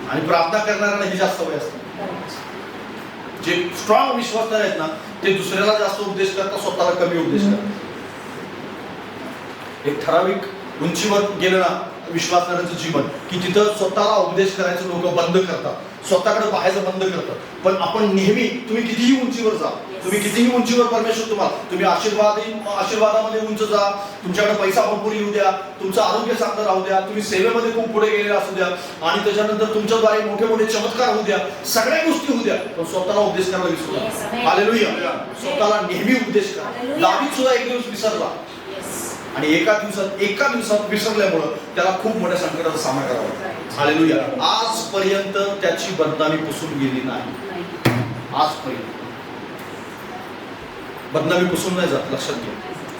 आणि प्रार्थना करणाऱ्यांना ही जास्त वय असते. जे स्ट्रॉंग विश्वासदार आहेत ना, ते दुसऱ्याला जास्त उपदेश करतात, स्वतःला कमी उपदेश करतात. एक ठराविक उंचीवर गेलं ना विश्वासणाऱ्यांचं जीवन, की तिथं स्वतःला उपदेश करायचं लोक बंद करतात, स्वतःकडे पाहायचं बंद करतात. पण आपण नेहमी, तुम्ही कितीही उंचीवर जा, तुम्ही कितीही उंचीवर परमेश्वर तुम्ही आशीर्वादामध्ये उंच जा, तुमच्याकडे पैसा भरपूर येऊ द्या, तुमचं आरोग्य चांगलं राहू द्या, तुम्ही सेवेमध्ये खूप पुढे गेलेले असू द्या, आणि त्याच्यानंतर तुमच्याद्वारे मोठे मोठे चमत्कार होऊ द्या, सगळ्या गोष्टी होऊ द्या, पण स्वतःला उपदेश करायला विसरू नका. हालेलुया. स्वतःला नेहमी उपदेश करा. दावीद सुद्धा एक दिवस विसरला, आणि एका दिवसात विसरल्यामुळं त्याला खूप मोठ्या संकटाचा सामना करावा लागला. हालेलुया. आजपर्यंत त्याची बदनामी पुसून गेली नाही. आजपर्यंत बदनामी पुसून नाही जात, लक्षात घ्या.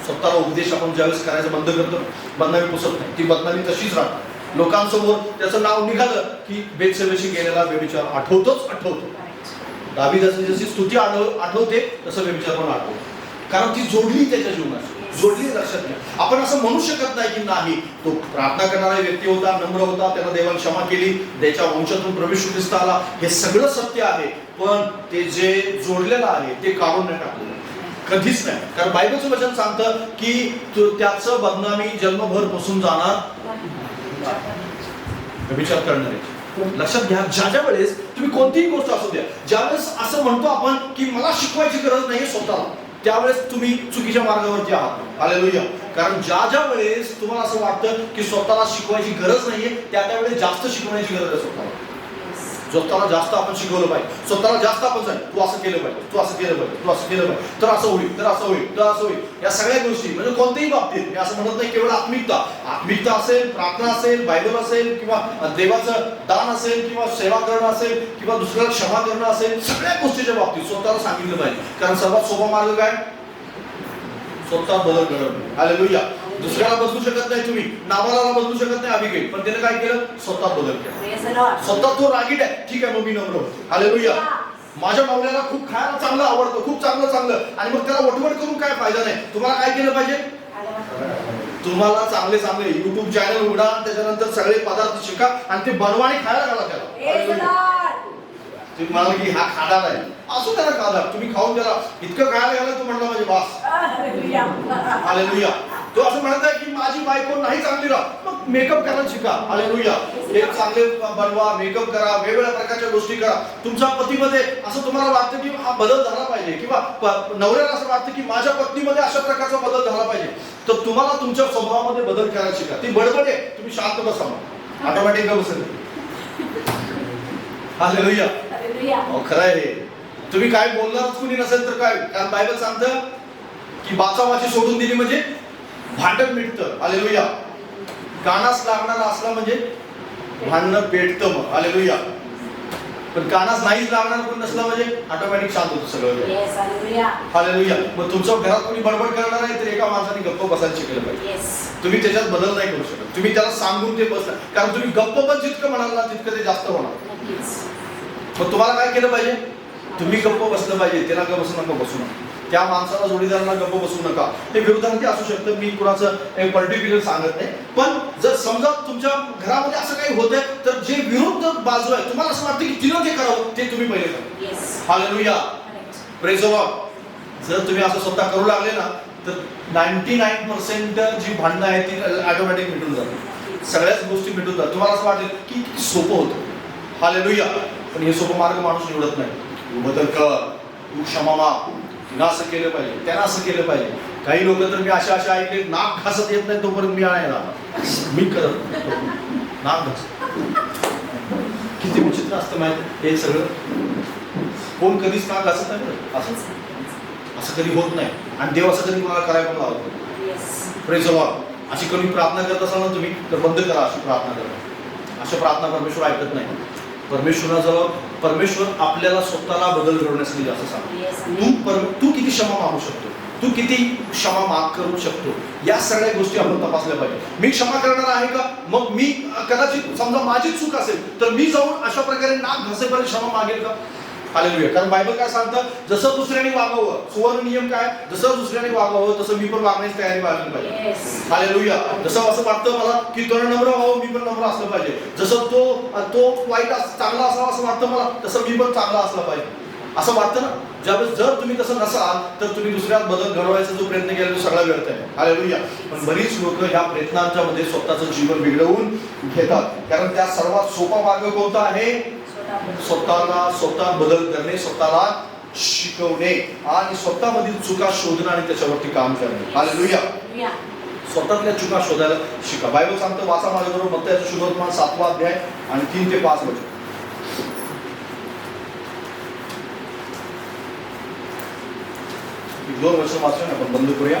स्वतःला उपदेश आपण ज्यावेळेस करायचं बंद करतो, बदनामी पुसत नाही, ती बदनामी तशीच राहते. लोकांसमोर त्याचं नाव निघालं की बेतसेवेशी गेलेला व्यभिचार आठवतो. दावीदाची जशी स्तुती आठवते तसं व्यभिचार पण आठवतो, कारण ती जोडली त्याच्या जीवनाशी, जोडली. लक्षात घ्या. आपण असं म्हणू शकत नाही की नाही, तो प्रार्थना करणारा व्यक्ती होता, नम्र होता, त्याला देवाने क्षमा केली, त्याच्या वंशातून प्रभू ख्रिस्त आला, हे सगळं सत्य आहे, पण ते जे जोडलेलं आहे ते काढून नाही टाकलेलं, कधीच नाही. कारण बायबलचं वचन सांगतं की त्याचं बदनामी जन्मभर बसून जाणार विचार करणारे. लक्षात घ्या. ज्या वेळेस तुम्ही कोणतीही गोष्ट असू द्या, ज्यावेळेस असं म्हणतो आपण की मला शिकवायची गरज नाहीये स्वतःला, त्यावेळेस तुम्ही चुकीच्या मार्गावरती आहात. हालेलुया. कारण ज्या वेळेस तुम्हाला असं वाटतं की स्वतःला शिकवायची गरज नाहीये, त्यावेळेस जास्त शिकवण्याची गरज आहे स्वतःला. स्वतःला जास्त आपण शिकवलं पाहिजे, स्वतःला जास्त आपण सांग, तू असं केलं पाहिजे, तू असं केलं पाहिजे, तू असं केलं पाहिजे, तर असं होईल, तर असं होईल, तर असं होईल. या सगळ्या गोष्टी म्हणजे कोणत्याही बाबतीत मी असं म्हणत नाही, केवळ आत्मिकता असेल, प्रार्थना असेल, बायबल असेल, किंवा देवाचं दान असेल, किंवा सेवा करणं असेल, किंवा दुसऱ्याला क्षमा करणं असेल, सगळ्या गोष्टीच्या बाबतीत स्वतःला सांगितलं पाहिजे. कारण सर्वात सोपा मार्ग काय? स्वतः बदल घडवणे. हालेलुया. दुसऱ्याला बदलू शकत नाही तुम्ही, नाबालाला बदलू शकत नाही अभिगेल, पण त्याने काय केलं? स्वतः बदल केला. स्वतः तो रागीट आहे, ठीक आहे, मग मी नम्र होतो. हालेलुया. माझ्या मावल्याला खूप खायला चांगलं आवडतं, खूप चांगलं, आणि मग त्याला वटवट करून काय फायदा नाही. तुम्हाला काय केलं पाहिजे? तुम्हाला चांगले युट्यूब चॅनल उघडा, त्याच्यानंतर सगळे पदार्थ शिका आणि ते बनवा आणि खायला घाला त्याला. तुम्ही म्हणाल की हा खाणार आहे, असो त्याला खाणार, तुम्ही खाऊन त्याला इतकं खायला घाला, तो म्हणला म्हणजे बास. हालेलुया. तो असं म्हणत आहे की माझी बायको नाही चांगली राह, मग मेकअप करायला शिका. हालेलुया. हे चांगले बनवा, मेकअप करा, वेगवेगळ्या प्रकारच्या गोष्टी करा. तुमच्या पतीमध्ये असं तुम्हाला वाटतं की हा बदल झाला पाहिजे, किंवा नवऱ्याला असं वाटतं की माझ्या पत्नीमध्ये अशा प्रकारचा बदल झाला पाहिजे, तर तुम्हाला तुमच्या स्वभावामध्ये बदल करायला शिका. ती बडबड आहे, तुम्ही शांत बसा, ऑटोमॅटिक बसेल. हालेलुया. खरं आहे. तुम्ही काय बोलणारच कुणी नसेल तर काय, कारण बायबल सांगतं की बाचाबाची सोडून दिली म्हणजे भांडण मिटतं. हालेलुया. कानास लागणारा असला म्हणजे भांडणं पेटतं मग. हालेलुया. पण कानास नाहीच लागणार कोण नसला म्हणजे ऑटोमॅटिक शांत होतं सगळं. हालेलुया. मग तुमच्या घरात कोणी बडबड करणार आहे तर एका माणसाने गप्प बसायला शिकलं पाहिजे. तुम्ही त्याच्यात बदल नाही करू शकत, तुम्ही त्याला सांगून ते बसला, कारण तुम्ही गप्प पण जितकं म्हणाल ना तितकं ते जास्त होणार. मग तुम्हाला काय केलं पाहिजे? तुम्ही गप्प बसलं पाहिजे, त्याला गप्प बसू नका. त्या माणसाला, जोडीदारांना गप्प बसू नका. हे विरोधार्थी असू शकतं, मी कुणाचं एक पर्टिक्युलर सांगत नाही, पण जर समजा तुमच्या घरामध्ये असं काही होतंय तर जे विरुद्ध बाजू आहे, तुम्हाला असं वाटतं की तिनं जे करावं ते तुम्ही पहिले करा. हालेलुया. Praise the Lord. जर तुम्ही असं स्वतः करू लागले ना तर 99% जी भांडणं आहेत ती ऑटोमॅटिक मिटून जातात, सगळ्याच गोष्टी मिटून जातात. तुम्हाला असं वाटेल की सोपं होतं. हालेलुया. पण हे सोपं मार्ग माणूस निवडत नाही. तू बदल कर, तू क्षमा माग, तिनं असं केलं पाहिजे, त्यानं असं केलं पाहिजे. काही लोक तर मी अशा ऐकले, नाक घासत येत नाही तोपर्यंत मी आहे मी करत नाक घास. किती विचित्र असतं माहिती हे सगळं. कोण कधीच नाक घासत नाही, असं कधी होत नाही, आणि देव असं कधी कोणाला करायला पण लावतो. Praise the Lord. अशी कधी प्रार्थना करत असाल ना तुम्ही तर बंद करा अशी प्रार्थना करा. अशा प्रार्थना परमेश्वर ऐकत नाही. परमेश्वर आपल्याला स्वतःला बदल घडवण्यासाठी जास्त सांगतो. तू किती क्षमा मागू शकतो, तू किती क्षमा माग करू शकतो, या सगळ्या गोष्टी आपण तपासल्या पाहिजे. मी क्षमा करणार आहे का? मग मी कदाचित समजा माझी चूक असेल तर मी जाऊन अशा प्रकारे नाक घासेपर्यंत क्षमा मागेल का? हालेलुया. कारण बायबल काय सांगतं, जसं दुसऱ्याने वागावं, सुवर्ण नियम काय, जसं दुसऱ्याने वागावं तसं मी पण वागण्याची तयारी बाळगली पाहिजे. हालेलुया. जसं असं वाटतं मला की तो नम्र व्हावं, मी पण नम्र असलं पाहिजे. जसं तो वाईट चांगला असावा असं वाटतं मला, तसं मी पण चांगला असला पाहिजे असं वाटतं ना. ज्यावेळेस जर तुम्ही तसं नसाल तर तुम्ही दुसऱ्यात बदल घडवायचा जो प्रयत्न केला तो सगळा व्यर्थ आहे. हालेलुया. पण बरीच लोक ह्या प्रयत्नांच्या मध्ये स्वतःचं जीवन बिघडवून घेतात. कारण त्या सर्वात सोपा मार्ग कोणता आहे? स्वतः बदल करणे, स्वतःला शिकवणे आणि स्वतःमधील चुका शोधणं आणि त्याच्यावरती काम करणे. हालेलुया. स्वतःतल्या चुका शोधायला शिका. बायबल सांगतं, वाचा माझ्याबरोबर मत्तयाचं शुभवर्तमान 7वा अध्याय आणि 3 ते 5 वचन. 2 वर्ष वाचून आपण बंद करूया.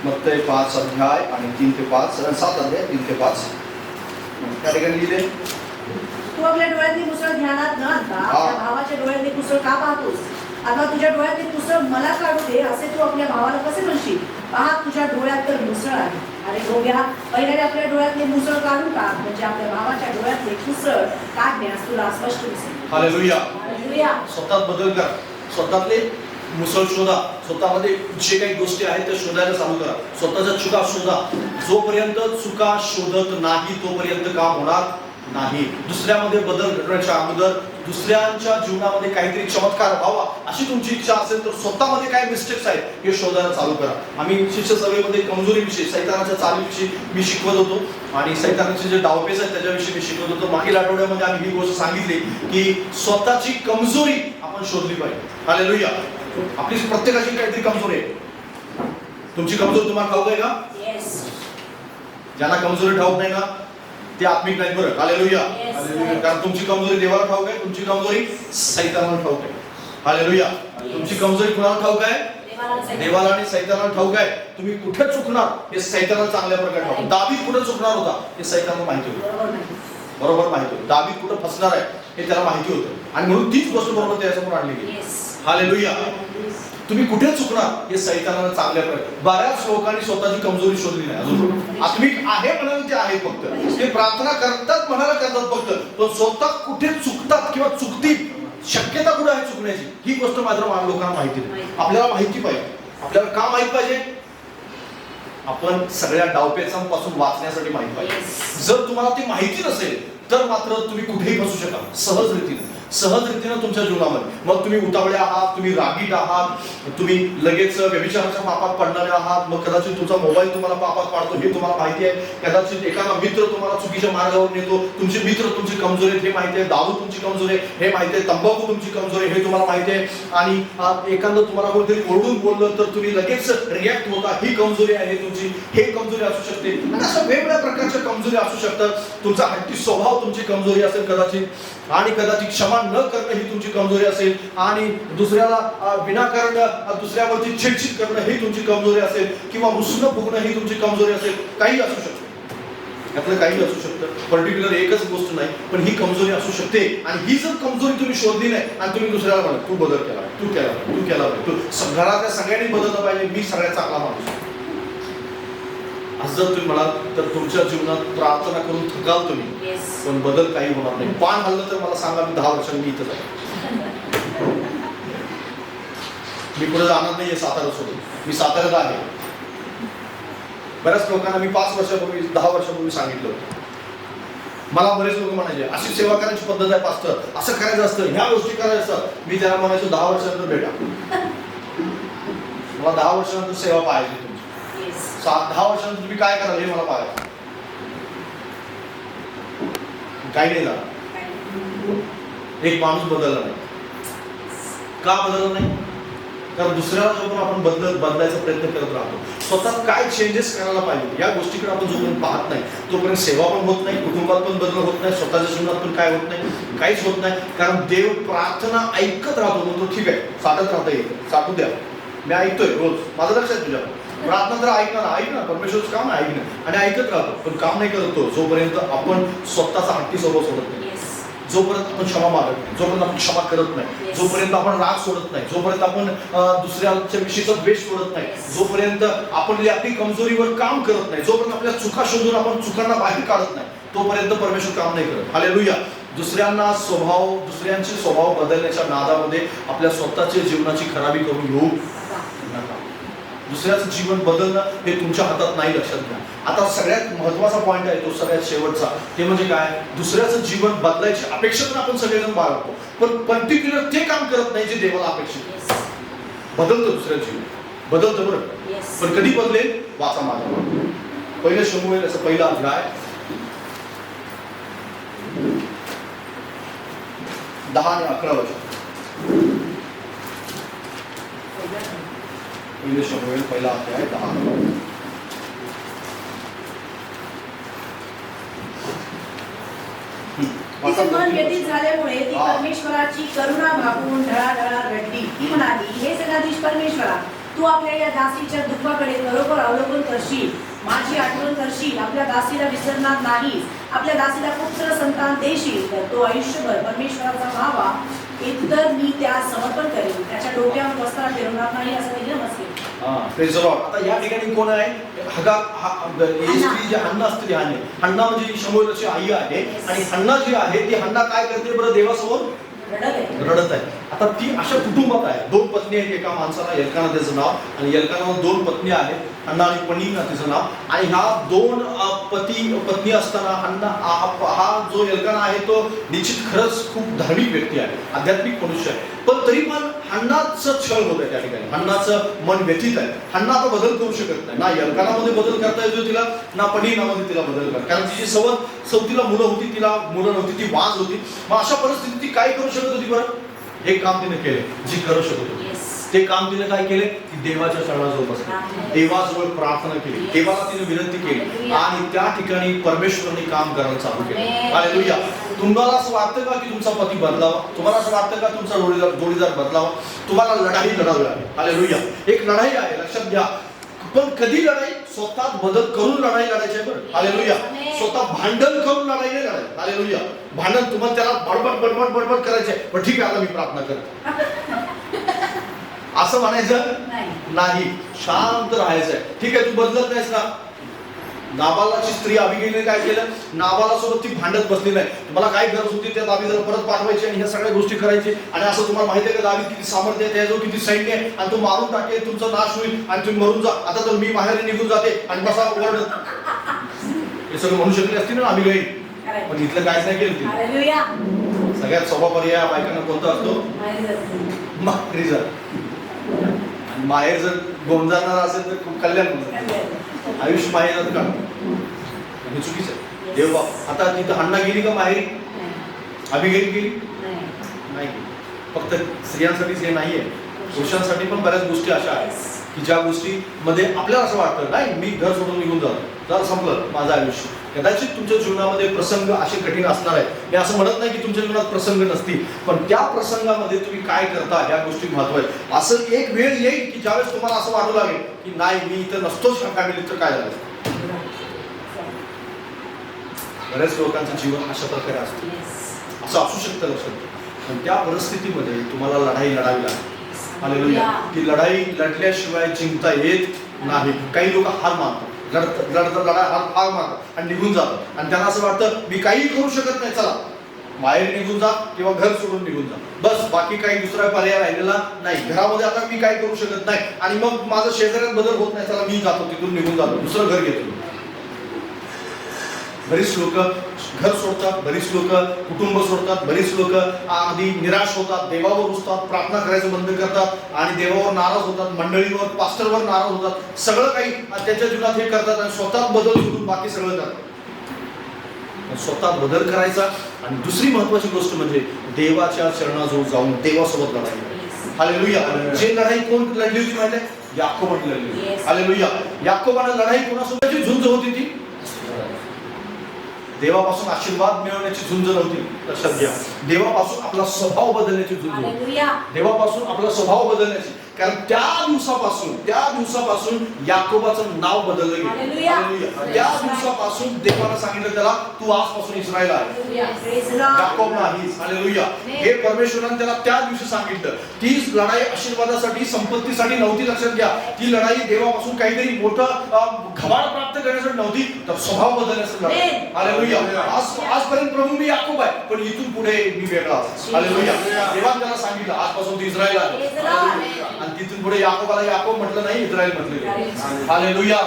मत्तय 5 अध्याय आणि 3 ते 5, 7 अध्याय 3 ते 5. त्या ठिकाणी लिहिले, तू आपल्या डोळ्यातली मुसळ ध्यानात न आणता आपल्या भावाच्या डोळ्यातली कुसळ का पाहतोस? आता तुझ्या डोळ्यातली कुसळ मला काढू दे असे तू आपल्या भावाला कसे म्हणशील? पहा, तुझ्या डोळ्यात तर मुसळ आहे. अरे गोग्या, पहिल्याने आपल्या डोळ्यातली मुसळ काढून टाक, म्हणजे आपल्या भावाच्या डोळ्यातली कुसळ काढण्यास तुला स्पष्ट दिसेल. हालेलुया. हालेलुया. स्वतःत बदल करा, स्वतःतले मुसळ शोधा, स्वतःमध्ये जे काही गोष्टी आहेत त्या शोधायला चालू करा, स्वतःच्या चुका शोधा. जोपर्यंत चुका शोधत नाही तोपर्यंत काम होणार नाही. दुसऱ्यामध्ये बदल घडण्याच्या अगोदर दुसऱ्यांच्या जीवनामध्ये काहीतरी चमत्कार व्हावा अशी तुमची इच्छा असेल तर स्वतःमध्ये काय मिस्टेक्स आहेत हे शोधायला चालू करा. आम्ही शिष्य सभेमध्ये कमजोरीविषयी, सैतानाच्या चालीविषयी मी शिकवत होतो आणि सैतानाचे जे डावपेच आहेत त्याच्याविषयी मी शिकवत होतो. मागील आठवड्यामध्ये आम्ही ही गोष्ट सांगितली की स्वतःची कमजोरी आपण शोधली पाहिजे. हालेलुया. आपली प्रत्येकाची काहीतरी कमजोरी आहे. तुमची कमजोरी तुम्हाला ठाऊक आहे का? ज्यांना कमजोरी ठाऊक नाही ना ते आत्मिक नाही. बरं, हालेलुया. कारण तुमची कमजोरी देवाला ठाऊक आहे, तुमची कमजोरी सैतानाला ठाऊक आहे. हालेलुया. तुमची कमजोरी कुणाला ठाऊक आहे? देवाला आणि सैतानाला ठाऊक आहे. तुम्ही कुठे चुकणार हे सैतानाला चांगल्या प्रकारे ठाऊक. दावीद कुठे चुकणार होता हे सैतानाला माहिती होतं. बरोबर माहिती होतं. दावीद कुठे फसणार आहे हे त्याला माहिती होतं आणि म्हणून तीच गोष्ट बरोबर त्याच्यासमोर आणली गेली. हालेलुया. तुम्ही कुठे चुकणार हे सैतानाला चांगल्या प्रकारे. बऱ्याच लोकांनी स्वतःची कमजोरी शोधली नाही अजून. आत्मिक आहे म्हणाल ते आहे, फक्त ते प्रार्थना करतात म्हणायला करतात फक्त, पण स्वतः कुठे चुकतात किंवा चुकतील, शक्यता कुठे आहे चुकण्याची ही गोष्ट मात्र लोकांना माहिती नाही. आपल्याला माहिती पाहिजे. आपल्याला का माहित पाहिजे? आपण सगळ्या डावपेचांपासून वाचण्यासाठी माहित पाहिजे. जर तुम्हाला ती माहिती नसेल तर मात्र तुम्ही कुठेही फसू शकाल सहजरीतीनं तुमच्या जीवनामध्ये. मग तुम्ही उतावळे आहात, तुम्ही रागीट आहात, तुम्ही लगेच व्यभिचाराच्या पापात पडणारे आहात. मग कदाचित तुमचा मोबाईल तुम्हाला पापात पाडतो हे तुम्हाला माहिती आहे. कदाचित एखादा मित्र तुम्हाला चुकीच्या मार्गावर नेतो. तुमचे मित्र तुमची कमजोरी आहेत हे माहिती आहे. दारू तुमची कमजोरी आहे हे माहिती आहे. तंबाखू तुमची कमजोरी आहे हे तुम्हाला माहिती आहे. आणि एखादं तुम्हाला कोणतरी ओरडून बोललं तर तुम्ही लगेच रिॲक्ट होता, ही कमजोरी आहे तुमची, हे कमजोरी असू शकते. आणि अशा वेगवेगळ्या प्रकारच्या कमजोरी असू शकतात. तुमचा हट्टी स्वभाव तुमची कमजोरी असेल कदाचित, आणि कदाचित क्षमा न करणं ही तुमची कमजोरी असेल, आणि दुसऱ्याला विनाकारण दुसऱ्यावरती चिडचिड करणं ही तुमची कमजोरी असेल, किंवा रुसणं फुगणं ही तुमची कमजोरी असेल. काही असू शकतं, यातलं काही असू शकतं. पर्टिक्युलर एकच गोष्ट नाही, पण ही कमजोरी असू शकते. आणि ही जर कमजोरी तुम्ही शोधली नाही आणि तुम्ही दुसऱ्याला म्हणा तू बदल केला, तू केला तू घरातल्या सगळ्यांनी बदललं पाहिजे, मी सगळ्यात चांगला माणूस, असं जर तुम्ही म्हणाल तर तुमच्या जीवनात प्रार्थना करून थकाल तुम्ही, पण बदल काही होणार नाही. पान हल्लं तर मला सांगा, मी 10 वर्षांनी इथंच आहे. मी पुढे जाणार नाहीये सातारा सोडून. मी साताऱ्यात आहे. बऱ्याच लोकांना मी 5 वर्षापूर्वी 10 वर्षापूर्वी सांगितलं होतं. मला बरेच लोक म्हणायचे अशी सेवा करायची पद्धत आहे पास्टर, असं करायचं असतं, ह्या गोष्टी करायचं असतं. मी त्याला म्हणायचो 10 वर्षानंतर भेटा. मला 10 वर्षानंतर सेवा पाहायची तुमची. 10 वर्षानंतर तुम्ही काय कराल हे मला पाहायचं. काही नाही झालं. एक माणूस बदलला नाही. का बदलला नाही? कारण दुसऱ्याला जो पण आपण बदलायचा प्रयत्न करत राहतो. स्वतः काय चेंजेस करायला पाहिजे या गोष्टीकडे आपण जोपर्यंत पाहत नाही तोपर्यंत सेवा पण होत नाही, कुटुंबात पण बदल होत नाही, स्वतःच्या जीवनात पण काय होत नाही, काहीच होत नाही. कारण देव प्रार्थना ऐकत राहतो. म्हणतो ठीक आहे, साठत राहता येतं, साठू द्या, मी ऐकतोय रोज, माझं लक्ष आहे तुझ्या प्रार्थना. तर ऐक ना, परमेश्वरचं काम आहे ऐकणं, आणि ऐकत राहतो, पण काम नाही करतो जोपर्यंत आपण स्वतःचा हट्टी स्वभाव सोडत नाही, जोपर्यंत आपण क्षमा मागत नाही, जोपर्यंत आपण क्षमा करत नाही, जोपर्यंत आपण राग सोडत नाही, जोपर्यंत आपण दुसऱ्याच्या विषयीचा द्वेष सोडत नाही, जोपर्यंत आपण आपली कमजोरीवर काम करत नाही, जोपर्यंत आपल्या चुका शोधून आपण चुकांना बाहेर काढत नाही, तोपर्यंत परमेश्वर काम नाही करत. हालेलुया. दुसऱ्यांना दुसऱ्यांचे स्वभाव बदलण्याच्या नादामध्ये आपल्या स्वतःच्या जीवनाची खराबी करून घेऊ नका. दुसऱ्याचं जीवन बदलणं हे तुमच्या हातात नाही, लक्षात घ्या. आता सगळ्यात महत्वाचा पॉईंट आहे तो सगळ्यात शेवटचा, ते म्हणजे काय, दुसऱ्याचं जीवन बदलायची अपेक्षा पण आपण सगळेजण बाळगतो, पण पर्टिक्युलर ते काम करत नाही जे देवाला अपेक्षित. बदलतं दुसऱ्या जीवन, बदलतं बरं, पण कधी बदलेल, वाचा माझा पहिलं शमूएल असं पहिला अध्याय 10 आणि 11 वचन. पहिलं शमूएल पहिला अध्याय 10. तिचे मन व्यतीत झाल्यामुळे ती परमेश्वराची करुणा भागून ढळाढळा रडली. ती म्हणाली, हे सगळाधीश परमेश्वरा, तू आपल्या या दासीच्या दुःखाकडे बरोबर अवलोकन करशील, माझी आठवण करशील, आपल्या दासीला विसरणार नाहीस, आपल्या दासीला पुत्र संतान देशील, तर तो आयुष्यभर परमेश्वराचा व्हावा, एकतर मी त्या समर्पण करेन, त्याच्या डोक्यावर वस्त्र फिरवणार नाही, असं नियम असेल. आता या ठिकाणी कोण आहे, स्त्री जी हन्ना असते ती हन्ना म्हणजे शमूएलची आई आहे, आणि हन्ना जी आहे ती हन्ना काय करते बरं, देवासमोर रडत आहे. आता ती अशा कुटुंबात आहे, 2 पत्नी आहेत, एका माणसाला एल्काना त्याचं नाव, आणि एल्कानाला 2 पत्नी आहेत, हन्ना आणि पनिन्ना तिचं नाव. आणि ह्या 2 पत्नी असताना हन्ना हा जो एल्काना आहे तो निश्चित खरंच खूप धार्मिक व्यक्ती आहे, आध्यात्मिक मनुष्य आहे, पण तरी पण हन्नाचं छळ होत आहे त्या ठिकाणी, हन्नाचं मन व्यथित आहे. हन्ना आता बदल करू शकत नाही, ना एल्कानामध्ये बदल करता येतो तिला, ना पनिन्नामध्ये तिला बदल करता, कारण तिची सवतीला मुलं होती, तिला मुलं नव्हती, ती वाज होती. मग अशा परिस्थितीत ती काय करू शकत होती बरं, हे काम तिने केलं जी करू शकत होती. ते काम तिने काय केले, ती देवाच्या चरणाजवळ बसली, देवाजवळ प्रार्थना केली, देवाला तिने विनंती केली, आणि त्या ठिकाणी परमेश्वराने काम करायला चालू केलं. हालेलुया. तुम्हाला असं वाटतं का की तुमचा पती बदलावा, तुम्हाला असं वाटतं का तुमचा जोडीदार बदलावा, तुम्हाला लढाई लढावी लागेल. हालेलुया. एक लढाई आहे, लक्षात घ्या, पण कधी लढाई, स्वतः बदल करून लढाई लढायची आहे बरं. हालेलुया. स्वतः भांडण करून लढाई नाही लढायची. हालेलुया. भांडण तुम्हाला त्याला बडबड करायचे, पण ठीक आहे आता मी प्रार्थना करतो असं म्हणायचं नाही, शांत राहायचंय. ठीक आहे, तू बदलत नाहीस ना. नाबालाची स्त्री अबिगैलने काय केलं, नाबाला सोबत ती भांडत बसली नाही. तुम्हाला काय गरज होती त्या दावीदाला परत पाठवायची आणि ह्या सगळ्या गोष्टी करायची, आणि असं तुम्हाला माहिती आहे का दावीद किती सामर्थ्य आहे, त्याजवळ किती सैन्य आहे, आणि तो मारून टाकेल, तुमचा नाश होईल आणि तुम्ही मरून जा, आता तर मी बाहेर निघून जाते आणि बसा ओरडत. हे सगळं म्हणू शकले असतील ना अबिगैल, पण इथलं काहीच नाही केलं तिने. सगळ्यात सोपा पर्याय बायकांना कोणता असतो, माहेर. आणि माहेर जर गोंजारणार असेल तर खूप कल्याण होतं, आयुष्य माहेरात का हे चुकीचं आहे. देव आता तिथं हन्ना गेली का माहेरी, अबिगैल गेली नाही. फक्त स्त्रियांसाठीच हे नाहीये, पुरुषांसाठी पण बऱ्याच गोष्टी अशा आहेत की ज्या गोष्टीमध्ये आपल्याला असं वाटतं नाही मी घर सोडून निघून जातो, संपलं माझं आयुष्य. कदाचित तुमच्या जीवनामध्ये प्रसंग असे कठीण असणार आहेत. मी असं म्हणत नाही की तुमच्या जीवनात प्रसंग नसतील, पण त्या प्रसंगामध्ये तुम्ही काय करता या गोष्टी महत्त्वाच्या आहेत. असं एक वेळ येईल की ज्यावेळेस तुम्हाला असं वाटू लागेल की नाही मी इथं नसतोच ह्या फॅमिलीत, तर काय झालं. बऱ्याच लोकांचं जीवन अशा प्रकारे असतं, असं असू शकतं लक्षात. पण त्या परिस्थितीमध्ये तुम्हाला लढाई लढावी लागते. हालेलुया. ती लढाई लढल्याशिवाय जिंकता येत नाही. काही लोक हार मानतात, हार मारतात आणि निघून जातात, आणि त्यांना असं वाटतं मी काही करू शकत नाही, चला बाहेर निघून जा किंवा घर सोडून निघून जा, बस बाकी काही दुसरा पर्याय राहिलेला नाही. घरामध्ये आता मी काय करू शकत नाही, आणि मग माझं शेजाऱ्यात बदल होत नाही, चला मी जातो तिथून निघून जातो, दुसरं घर घेतो. बरीच लोक घर सोडतात, बरीच लोक कुटुंब सोडतात, बरीच लोक अगदी निराश होतात, देवावर रुसतात, प्रार्थना करायचं बंद करतात, आणि देवावर नाराज होतात, मंडळीवर पास्टरवर नाराज होतात, सगळं काही त्यांच्या जीवनात हे करतात, आणि स्वतः बदल सोडून बाकी सगळं करतात. स्वतः बदल करायचा. आणि दुसरी महत्वाची गोष्ट म्हणजे देवाच्या चरणाजवळ जाऊन देवासोबत लढाई. हालेलुया. जे लढाई कोण लढली होती माहिती आहे, याकोबाने लढली. हालेलुया. याकोबाने लढाई कोणासोबतची झुंज होती, ती देवापासून आशीर्वाद मिळवण्याची झुंज नव्हती, लक्षात घ्या. देवापासून आपला स्वभाव बदलण्याची झुंज होती. देवापासून आपला स्वभाव बदलण्याची. कारण त्या दिवसापासून याकोबाचं नाव बदललं गेलं. हालेलुया. त्या दिवसापासून देवानं सांगितलं त्याला, तू आजपासून इस्रायल आहे, याकोब नाहीस. हालेलुया. हे परमेश्वराने त्याला त्या दिवशी सांगितलं. ती लढाई आशीर्वादासाठी, संपत्तीसाठी नव्हती. लक्षात घ्या, ती लढाई देवापासून काहीतरी मोठं घबाड प्राप्त करण्यासाठी नव्हती, तर स्वभाव बदलण्यासाठी लढाई. हालेलुया. आजपर्यंत प्रभू मी याकोब आहे, पण इथून पुढे मी वेगळा. हालेलुया. देवाने त्याला सांगितलं आजपासून ती इस्रायल आहे, आणि तिथून पुढे याकोबाला याकोब म्हटलं नाही, इस्रायल म्हटलं. हालेलुया.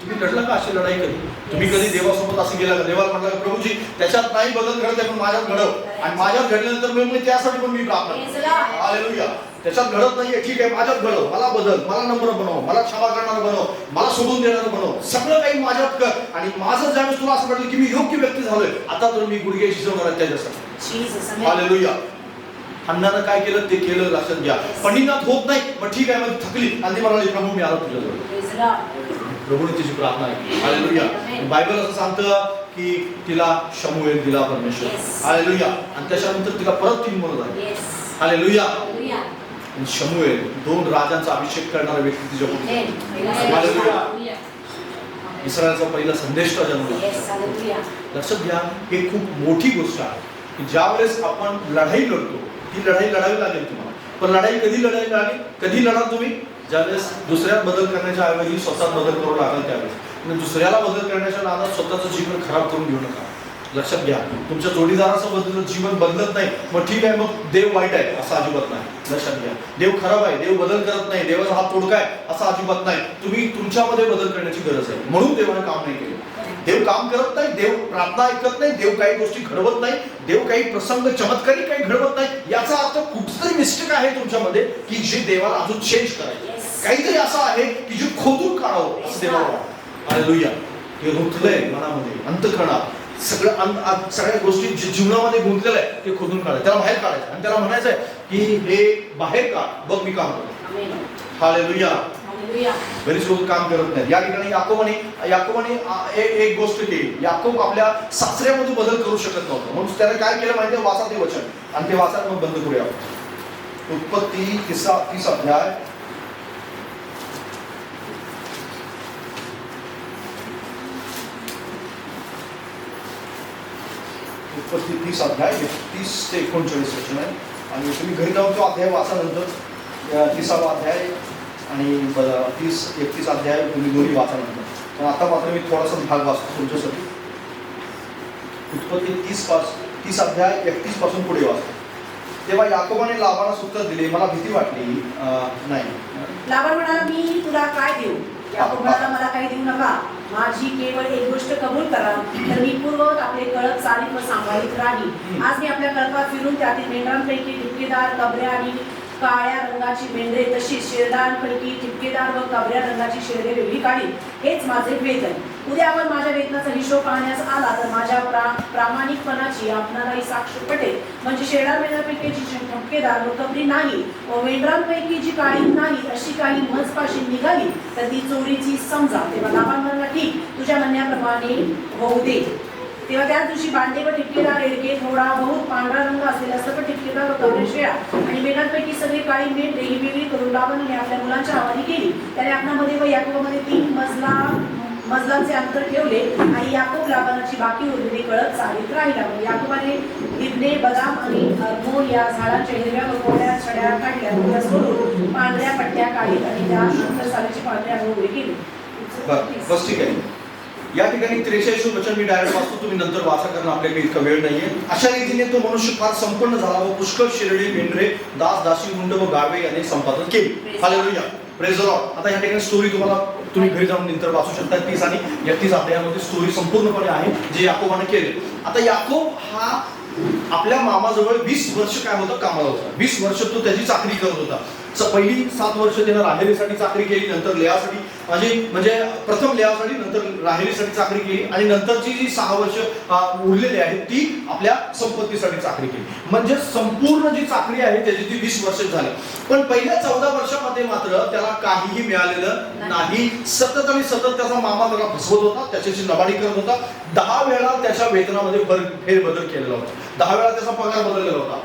तुम्ही लढला का अशी लढाई कधी? तुम्ही कधी देवासोबत असं गेला का? देवाला म्हटलं प्रभूजी त्याच्यात नाही बदल घडत आहे, पण माझ्यात घडव, आणि माझ्यात घडल्यानंतर मी त्यासाठी पण मी प्रार्थना. हालेलुया. त्याच्यात घडत नाहीये, ठीक आहे, माझ्यात घडव, मला बदल, मला नम्र बनव, मला क्षमा करणारा बनव, मला सोडून देणारा बनव, सगळं काही माझ्यात कर. आणि माझं ज्यावेळेस तुला असं वाटलं की मी योग्य व्यक्ती झालोय, आता तर मी गुडघे शिजवणार आहे त्याच्यासाठी. हालेलुया. हन्नानं काय केलं ते केलं. लक्षात घ्या, पणिनात होत नाही, मग ठीक आहे, मग थकली आणि ती म्हणाली प्रभू मी आलो तुझ्याजवळ. प्रभूने तिची प्रार्थना आहे. हालेलुया. बायबल असं सांगतं की तिला शमूएल दिला परमेश्वर. हालेलुया. आणि त्याच्यानंतर तिला परत 3 मुलं झाली. हालेलुया. आणि शमूएल 2 राजांचा अभिषेक करणारा व्यक्ती तिच्याकडून. हालेलुया. इस्रायलचा पहिला संदेष्टा जन्मला. लक्षात घ्या, हे खूप मोठी गोष्ट आहे की ज्या वेळेस आपण लढाई लढतो, ती लढाई लढावी लागेल तुम्हाला. पण लढाई कधी लढावी लागेल? कधी लढा तुम्ही? ज्यावेळेस दुसऱ्यात बदल करण्याच्या ऐवजी स्वतःत बदल करू लागाल त्यावेळेस. म्हणजे दुसऱ्याला बदल करण्याच्या नादात स्वतःचं जीवन खराब करून घेऊ नका. लक्षात घ्या, तुमच्या जोडीदाराचं जीवन बदलत नाही, मग ठीक आहे, मग देव वाईट आहे असं अजिबात नाही. लक्षात घ्या, देव खराब आहे, देव बदल करत नाही, देवाचा हात तोडका आहे असं अजिबात नाही. तुम्ही तुमच्यामध्ये बदल करण्याची गरज आहे, म्हणून देवाने काम नाही केलं. देव काम करत नाही, देव प्रार्थना ऐकत नाही, देव काही गोष्टी घडवत नाही, देव काही प्रसंग चमत्कारी काही घडवत नाही. याचा अर्थ कुठतरी मिस्टेक आहे तुमच्यामध्ये की जे देवाला अजून चेंज करायचं. काहीतरी असं आहे की जे खोदून काढावं असं देवाला वाटतं. हालेलुया. हे रुतलंय मनामध्ये, अंतःकरणात सगळ्या गोष्टी जीवनामध्ये गुंतलेलं आहे ते खोदून काढायचं, त्याला बाहेर काढायचं आणि त्याला म्हणायचंय की हे बाहेर काढ, बघ मी काम करतो. हालेलुया. बरीच लोक काम करत नाहीत. या ठिकाणी याकोबाने एक गोष्ट केली. याकोब आपल्या सासऱ्यामध्ये बदल करू शकत नव्हता, म्हणून त्याने काय केलं माहितीये? वाचा ते वचन, आणि ते वाचा मग बंद करूया. उत्पत्ती 30 अध्याय. उत्पत्ती 30 अध्याय 30 ते 39 वचन आहे. आणि तुम्ही घरी जाऊन तो अध्याय वाचा नंतर 30वा अध्याय आणि 30-31 अध्याय तुम्ही दोन्ही वाचा नंतर. पण आता मात्र मी थोडासा भाग वाचतो तुमच्यासाठी. उत्पत्ती 30 अध्याय 31 पासून पुढे वाचतो. तेव्हा याकोबाने लाबानास उत्तर दिले, मला भीती वाटली नाही. लाबान म्हणाला, मी तुला काय देऊ? याकोब म्हणाला, मला काही देऊ नका, माझी केवळ एक गोष्ट कबूल करा, तर मी पूर्ववत आपले कळप चालीत व सांभाळीत राहील. आज मी आपल्या कळपात फिरून त्यातील मेंढरांपैकी ठिपकेदार, कबऱ्या आणि काळ्या रंगाची मेंढरे, तशीच शेरडांपैकी ठिपकेदार व कबऱ्या रंगाची शेरडे वेगळी काढील. हेच माझे वेतन. उद्या आपण माझ्या वेतनाचा हिशोब पाहण्यास आला तर माझ्या प्रामाणिकपणाची आपणालाही साक्ष पटेल. म्हणजे शेरडा मेंढरांपैकी जी ठपकेदार व कबरी नाही व मेंढरांपैकी जी काळी नाही अशी काही मजपाशी निघाली तर ती चोरीची समजा. तेव्हा लाबान म्हणाला, ठीक, तुझ्या म्हणण्याप्रमाणे होऊ दे. तेव्हा त्याच दिवशी बांधे व ठिपकेदार रेडके, थोडा बहुत पांढरा रंग असलेला सकट ठिपकेदार व कबरे शेळ्या आणि मेंढरांपैकी सगळी काळी मेंढरे ही वेगळी करून लाबानने आपल्या मुलांच्या हवाली केली. त्याने आपणामध्ये व याकोबामध्ये 3 मजलांचे अंतर ठेवले आणि याकोब लाबानाची बाकी उरलेली कळप चालीत राहिला. याकोबाने लिबने, बदाम आणि अर्मोन या झाडांच्या हिरव्या व कोवळ्या छड्या काढल्या, त्या सोडून पांढऱ्या पट्ट्या काढीत आणि त्या शुभ्र सालीची पांढऱ्या अंग उभे केली. बस ठीक आहे. या ठिकाणी 43 वचन मी डायरेक्ट वाचतो, तुम्ही नंतर वाचा, कारण आपल्याकडे इतका वेळ नाहीये. अशा रीतीने तो मनुष्य फार संपन्न झाला व पुष्कळ शेरडे, मेंढरे, दास, दासी, मुंड व गाढवे याने संपादन केली. हालेलुया. Praise the Lord. आता या ठिकाणी स्टोरी तुम्ही घरी जाऊन नंतर वाचू शकता. 30 आणि 31 अध्यायामध्ये स्टोरी संपूर्णपणे आहे जे याकोबाने केले. आता याकोब हा आपल्या मामाजवळ 20 वर्ष काय होतं? कामाला होता. 20 वर्ष तो त्याची चाकरी करत होता. पहिली 7 वर्ष त्यानं राहेलीसाठी चाकरी केली, नंतर लेयासाठी, म्हणजे प्रथम लेयासाठी, नंतर राहेलीसाठी चाकरी केली, आणि नंतरची जी 6 वर्ष उरलेली आहेत ती आपल्या संपत्तीसाठी चाकरी केली. म्हणजे संपूर्ण जी चाकरी आहे त्याची ती 20 वर्ष झाली. पण पहिल्या 14 वर्षामध्ये मात्र त्याला काहीही मिळालेलं नाही. सतत त्याचा मामा त्याला फसवत होता, त्याच्याशी लबाडी करत होता. 10 वेळा त्याच्या वेतनामध्ये फेरबदल केलेला होता. 10 वेळा त्याचा पगार बदललेला होता.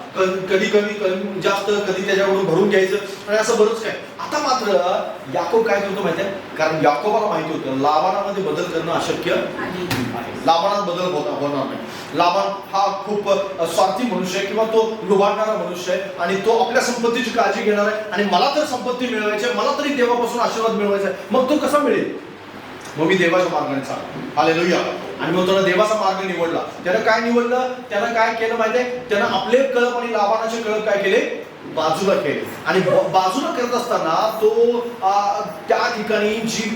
कधी कमी कमी जास्त, कधी त्याच्याकडून भरून घ्यायचं आणि असं बरंच काय. आता मात्र याकोब काय करतो माहिती आहे, कारण याकोबाला माहिती होतं लाबानामध्ये बदल करणं अशक्य आहे. लाबानात बदल होणार नाही. लाबान हा खूप स्वार्थी मनुष्य आहे किंवा तो लुबाडणारा मनुष्य आहे आणि तो आपल्या संपत्तीची काळजी घेणार आहे आणि मला तर संपत्ती मिळवायची आहे, मला तरी देवापासून आशीर्वाद मिळवायचा आहे, मग तो कसा मिळेल. मग मी देवाच्या मार्गाने चाललो. हालेलुया. आणि मग त्यानं देवाचा मार्ग निवडला. त्यानं काय निवडलं, त्यानं काय केलं माहितीये, त्यानं आपले कळप आणि लाबानाचे कळप काय केले, बाजूला केले. आणि बाजूला करत असताना तो त्या ठिकाणी जी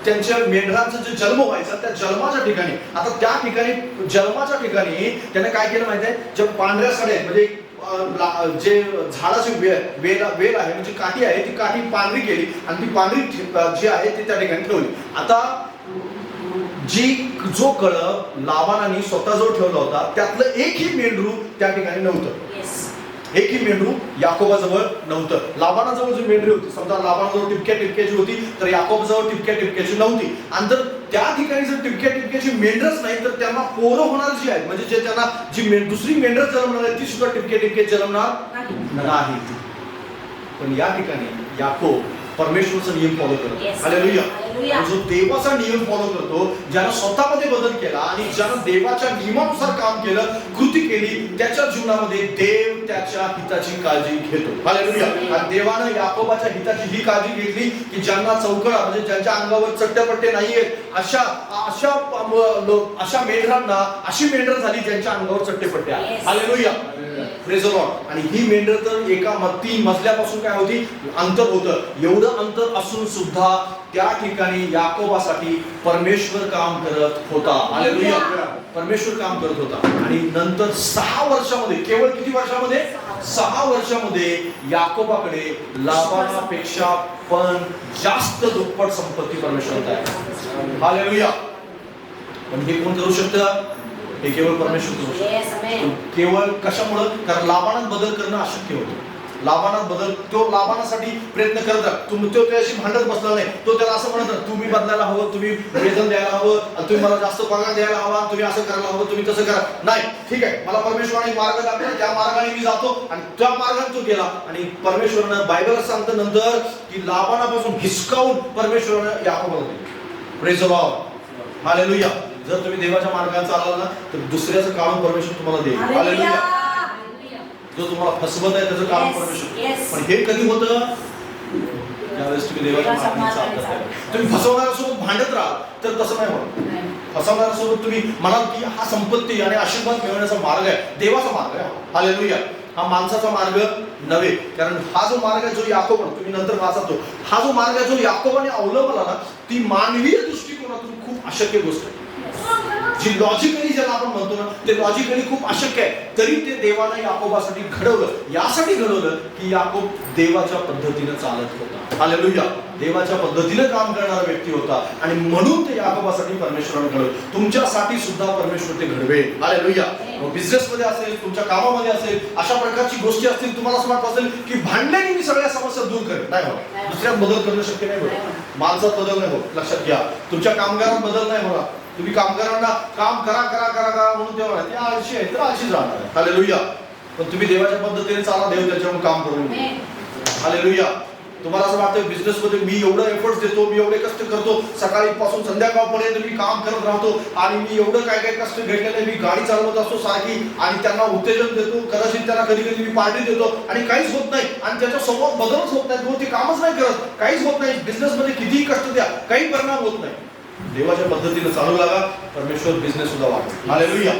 त्यांच्या मेंढरांचा जे जन्म व्हायचा त्या जन्माच्या ठिकाणी, आता त्या ठिकाणी जन्माच्या ठिकाणी त्याने काय केलं माहितीये, जे पांढऱ्या साड्या म्हणजे जे झाडाची वेल आहे म्हणजे काठी आहे, ती काठी पांढरी केली आणि ती पांढरी जी आहे ती त्या ठिकाणी ठेवली. आता जो कळप लाबानाने स्वतःजवळ ठेवला होता त्यातलं एकही मेंढरू त्या ठिकाणी नव्हतं. एकही मेंढरू याकोबाजवळ नव्हतं. लाबानाजवळ जी मेंढरी होती, समजा लाबानाजवळ टिपक्या टिपक्याची होती तर याकोबाजवळ टिपक्या टिपक्याची नव्हती. आणि जर त्या ठिकाणी जर टिपक्या टिपक्याची मेंढरच नाही तर त्यांना पोरं होणार जी आहेत, म्हणजे जे त्यांना जी दुसरी मेंढर जन्मणार आहे ती सुद्धा टिपक्या टिपक्यात जन्मणार नाही. पण या ठिकाणी याकोब परमेश्वरचा नियम फॉलो करतो. हालेलुया. जो देवाचा नियम फॉलो करतो, ज्यानं स्वतःमध्ये बदल केला आणि ज्यानं देवाच्या नियमानुसार काम केलं, कृती केली, त्याच्या जीवनामध्ये देव त्याच्या हिताची काळजी घेतो. हालेलुया. आणि देवानं याकोबाच्या हिताची ही काळजी घेतली की ज्यांना चौकडा म्हणजे ज्यांच्या अंगावर चट्टेपट्टे नाहीयेत अशा मेंढरांना अशी मेंढर झाली ज्यांच्या अंगावर चट्टेपट्टे आहेत. हालेलुया. Praise the Lord. आणि ही मेंढर तर एका 3 मजल्यापासून काय होती, अंतर होतं. एवढं अंतर असून सुद्धा त्या ठिकाणी याकोबासाठी परमेश्वर काम करत होता. हालेलुया. परमेश्वर काम करत होता. आणि नंतर 6 वर्षामध्ये, केवळ किती वर्षामध्ये, 6 वर्षामध्ये याकोबाकडे लाबानापेक्षा पण जास्त दुप्पट संपत्ती परमेश्वरात आहे. हालेलुया. पण हे कोण करू शकतं, हे केवळ परमेश्वर करू शकतो. केवळ कशामुळे, कारण लाबानात बदल करणं अशक्य होतं. लाबानात बदल, तो लाबानासाठी प्रयत्न करत राहा. तो त्याशी भांडत बसला नाही. तो त्याला असं म्हणत राहा, तुम्ही बदलायला हवं, तुम्ही वेतन द्यायला हवं, तुम्ही मला जास्त पगार द्यायला हवा, तुम्ही असं करायला हवं, तुम्ही तसं करा. नाही, ठीक आहे, मला परमेश्वराने मार्ग दाखवला, त्या मार्गाने मी जातो. आणि त्या मार्गाने तो गेला. आणि परमेश्वरानं बायबलला सांगतं नंतर की लाबानापासून हिसकावून परमेश्वरानं याकोबाला दिलं. Praise the Lord. हालेलुया. जर तुम्ही देवाच्या मार्गाने चालाल ना तर दुसऱ्याचं काढून परमेश्वर तुम्हाला देईल. हालेलुया. जो तुम्हाला फसवत आहे त्याचं कारण परमेश्वर. पण हे कधी होतं, त्यावेळेस तुम्ही देवाच्या मार्गाने चालता. तुम्ही फसवणाऱ्यासोबत भांडत राहा तर तसं नाही होत. फसवणाऱ्यासोबत तुम्ही म्हणाल की हा संपत्ती आणि आशीर्वाद मिळवण्याचा मार्ग आहे, देवाचा मार्ग आहे. हालेलुया. हा माणसाचा मार्ग नव्हे. कारण हा जो मार्ग आहे जो याकोब, तुम्ही नंतर वाचतो, हा जो मार्ग आहे जो याकोबाने अवलंबला ना, ती मानवीय दृष्टिकोनातून खूप अशक्य गोष्ट आहे. जी लॉजिकली ज्याला आपण म्हणतो ना, ते लॉजिकली खूप अशक्य आहे. तरी ते देवानं याकोबासाठी घडवलं. यासाठी घडवलं की याकोब देवाच्या पद्धतीने चालत होता. हालेलुया. देवाच्या पद्धतीने काम करणारा व्यक्ती होता आणि म्हणून ते याकोबासाठी परमेश्वराने घडवलं. तुमच्यासाठी सुद्धा परमेश्वर ते घडवेल. हालेलुया. बिझनेस मध्ये असेल, तुमच्या कामामध्ये असेल, अशा प्रकारची गोष्टी असतील, तुम्हाला असं वाटत असेल की भांडल्याने मी सगळ्या समस्या दूर करेन, नाही होत. दुसऱ्यात बदल करणं शक्य नाही होत. माणसात बदल नाही होत. लक्षात घ्या. तुमच्या कामगारात बदल नाही होणार. तुम्ही कामगारांना काम करा करा करा करा म्हणून तेव्हा ते आळशी आहे तर आळशीच राहणार आहे. हालेलुया. पण तुम्ही देवाच्या पद्धतीने चाला, देव त्याच्यावर काम करून. हालेलुया. तुम्हाला असं वाटतं बिझनेस मध्ये मी एवढं एफर्ट्स देतो, मी एवढे कष्ट करतो, सकाळी पासून संध्याकाळपर्यंत मी काम करत राहतो आणि मी एवढं काय काय कष्ट घेतलेलं, मी गाडी चालवत असतो सारखी आणि त्यांना उत्तेजन देतो, कदाचित त्यांना कधी कधी मी पार्टी देतो आणि काहीच होत नाही आणि त्याच्या समोर बदलच होत नाही, ते कामच नाही करत, काहीच होत नाही. बिझनेस मध्ये कितीही कष्ट द्या, काही परिणाम होत नाही. देवाच्या पद्धतीने चालू लागा, परमेश्वर बिझनेस सुद्धा वाढेल. हालेलुया.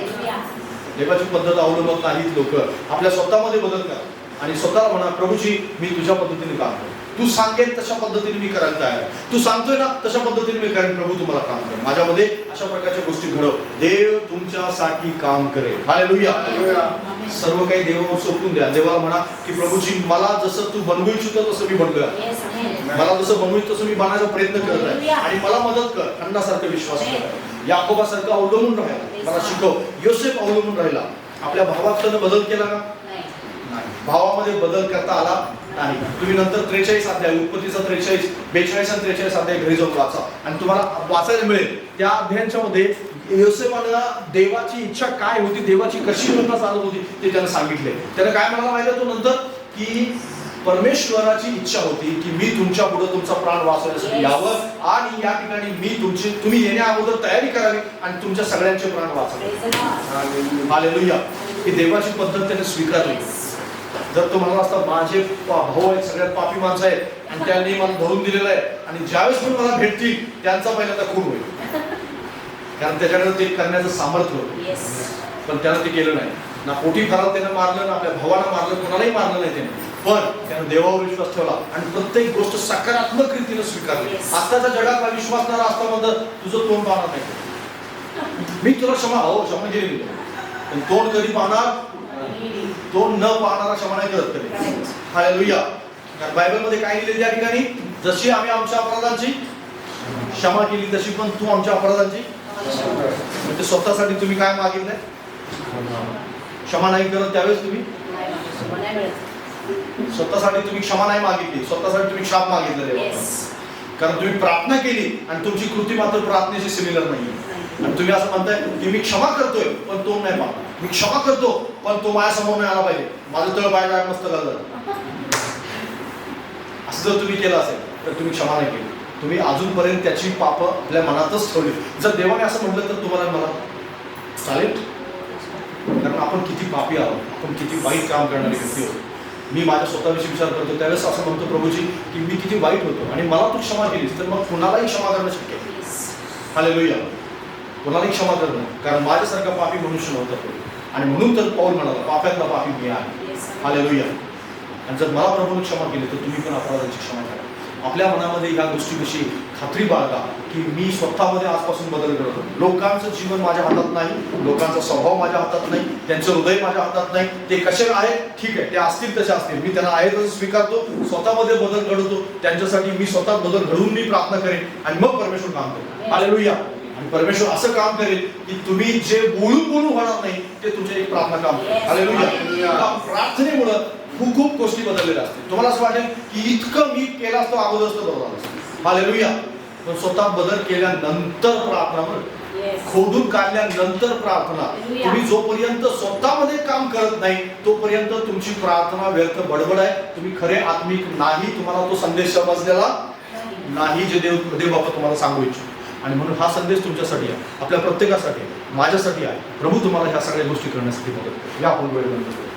देवाची पद्धत अवलंबत नाहीत लोक. आपल्या स्वतःमध्ये बदल करा आणि स्वतःला म्हणा, प्रभूजी मी तुझ्या पद्धतीने काम करतो, तू सांगेल तशा पद्धतीने मी करायला तयार आहे, तू सांगतोय ना तशा पद्धतीने मी करेन. प्रभू तुम्हाला काम कर, माझ्यामध्ये अशा प्रकारच्या गोष्टी घडव. देव तुमच्यासाठी काम करेल. हालेलुया. सर्व काही देवावर सोपवून द्या. देवाला म्हणा की प्रभूजी मला जसं तू बनवू इच्छितो तसं मी बनलोय, मला जसं बनवू तसं मी बनायचा प्रयत्न करत आहे आणि मला मदत कर. अन्नासारखं विश्वास कर. याकोबासारखं अवलंबून राहायला मला शिकव. योसेफ अवलंबून राहिला. आपल्या भावाकडनं बदल केला का? नाही. भावामध्ये बदल करता आला नाही. तुम्ही नंतर 43 अध्याय, उत्पत्तीचा 43, 42 आणि 43 अध्याय घरी जाऊन वाचा आणि तुम्हाला वाचायला मिळेल. त्या अध्यायांच्या मध्ये योसेफानं देवाची इच्छा काय होती, देवाची कशी योजना चालत होती ते त्यानं सांगितले. त्यानं काय म्हणाला माहिती आहे तो नंतर, की परमेश्वराची इच्छा होती की मी तुमच्या पुढे तुमचा प्राण वाचवण्यासाठी यावं आणि या ठिकाणी तुम्ही येण्या अगोदर तयारी करावी आणि तुमच्या सगळ्यांचे प्राण वाचवावे. हालेलुया. ही देवाची पद्धत त्याने स्वीकारली. जर तो म्हणाला असता माझे भाऊ आहेत सगळ्यात पापी माणसं आहेत आणि त्यांनी मला धरून दिलेलं आहे आणि ज्यावेळेस पण मला भेटतील त्यांचा पहिल्यांदा खून होईल, कारण त्याच्याकडे ते करण्याचं सामर्थ्य होतं. पण त्यानं ते केलं नाही. ना पोटी फरात त्यानं मारलं, ना आपल्या भावाला मारलं, कोणालाही मारलं नाही त्याने. पण त्यानं देवावर विश्वास ठेवला आणि प्रत्येक गोष्ट सकारात्मक रीतीने स्वीकारली. आताच्या जगात विश्वासणारा असता म्हणतं तुझं तोंड पाहणार नाही, मी तुला क्षमा केली, पण तोंड कधी पाहणार, तोंड न पाहणारा क्षमा नाही करत कधी. हालेलुया. कारण बायबलमध्ये काय लिहिले त्या ठिकाणी, जशी आम्ही आमच्या अपराधांची क्षमा केली तशी पण तू आमच्या अपराधांची. म्हणजे स्वतःसाठी तुम्ही काय मागितलंय, क्षमा नाही करत त्यावेळेस तुम्ही स्वतःसाठी तुम्ही क्षमा नाही मागितली, स्वतःसाठी तुम्ही शाप मागितलेले. कारण तुम्ही प्रार्थना केली आणि तुमची कृती मात्र प्रार्थनेशी सिमिलर नाही. आणि तुम्ही असं म्हणताय की मी क्षमा करतोय पण तो नाही पाहत, मी क्षमा करतो पण तो माझ्या समोर नाही आला पाहिजे, माझं तळ पाय काय मस्त झालं. असं जर तुम्ही केलं असेल तर तुम्ही क्षमा नाही केली, तुम्ही अजूनपर्यंत त्याची पाप आपल्या मनातच ठेवली. जर देवाने असं म्हटलं तर तुम्हाला मला चालेल, कारण आपण किती पापी आहोत, आपण किती वाईट काम करणारी व्यक्ती होतो. मी माझ्या स्वतःविषयी विचार करतो त्यावेळेस असं म्हणतो प्रभूजी की मी किती वाईट होतो आणि मला तू क्षमा केलीस तर मग कुणालाही क्षमा करणं शक्य आहे. हालेलुया. कुणालाही क्षमा करणं, कारण माझ्यासारखा पापी मनुष्य नव्हता. आणि म्हणून तर पौल म्हणाला पाप्यातला पापी मी आहे. हालेलुया. आणि जर मला प्रभूने क्षमा केली तर तुम्ही पण अपराधाची क्षमा करा. आपल्या मनामध्ये ह्या गोष्टीविषयी खात्री बाळगा की मी स्वतःमध्ये आजपासून बदल करतो. लोकांचं जीवन माझ्या हातात नाही, लोकांचा स्वभाव माझ्या हातात नाही, त्यांचं हृदय माझ्या हातात नाही. ते कसे आहेत ठीक आहे, ते असतील तसे असतील, मी त्यांना आहे तसं स्वीकारतो, स्वतःमध्ये बदल घडवतो. त्यांच्यासाठी मी स्वतः बदल घडवून मी प्रार्थना करेन आणि मग परमेश्वर काम करेल. हालेलुया. आणि परमेश्वर असं काम करेल की तुम्ही जे बोलून होणार नाही ते तुमचे एक प्रार्थना काम करेल. हालेलुया. प्रार्थनेमुळं खूप गोष्टी बदललेल्या असतील. तुम्हाला असं वाटेल की इतकं मी केलं असतं अगोदर असतं बरोबर झालं. हालेलुया. पण स्वतः बदल केल्यानंतर प्रार्थना, खोदून काढल्यानंतर प्रार्थना, तुम्ही जोपर्यंत स्वतःमध्ये काम करत नाही तोपर्यंत तुमची प्रार्थना व्यर्थ बडबड आहे. तुम्ही खरे आत्मिक नाही, तुम्हाला तो संदेश समजलेला नाही जे देव बाबा तुम्हाला सांगू इच्छितो. आणि म्हणून हा संदेश तुमच्यासाठी आहे, आपल्या प्रत्येकासाठी आहे, माझ्यासाठी आहे. प्रभू तुम्हाला ह्या सगळ्या गोष्टी करण्यासाठी मदत. या आपण वेळ बंद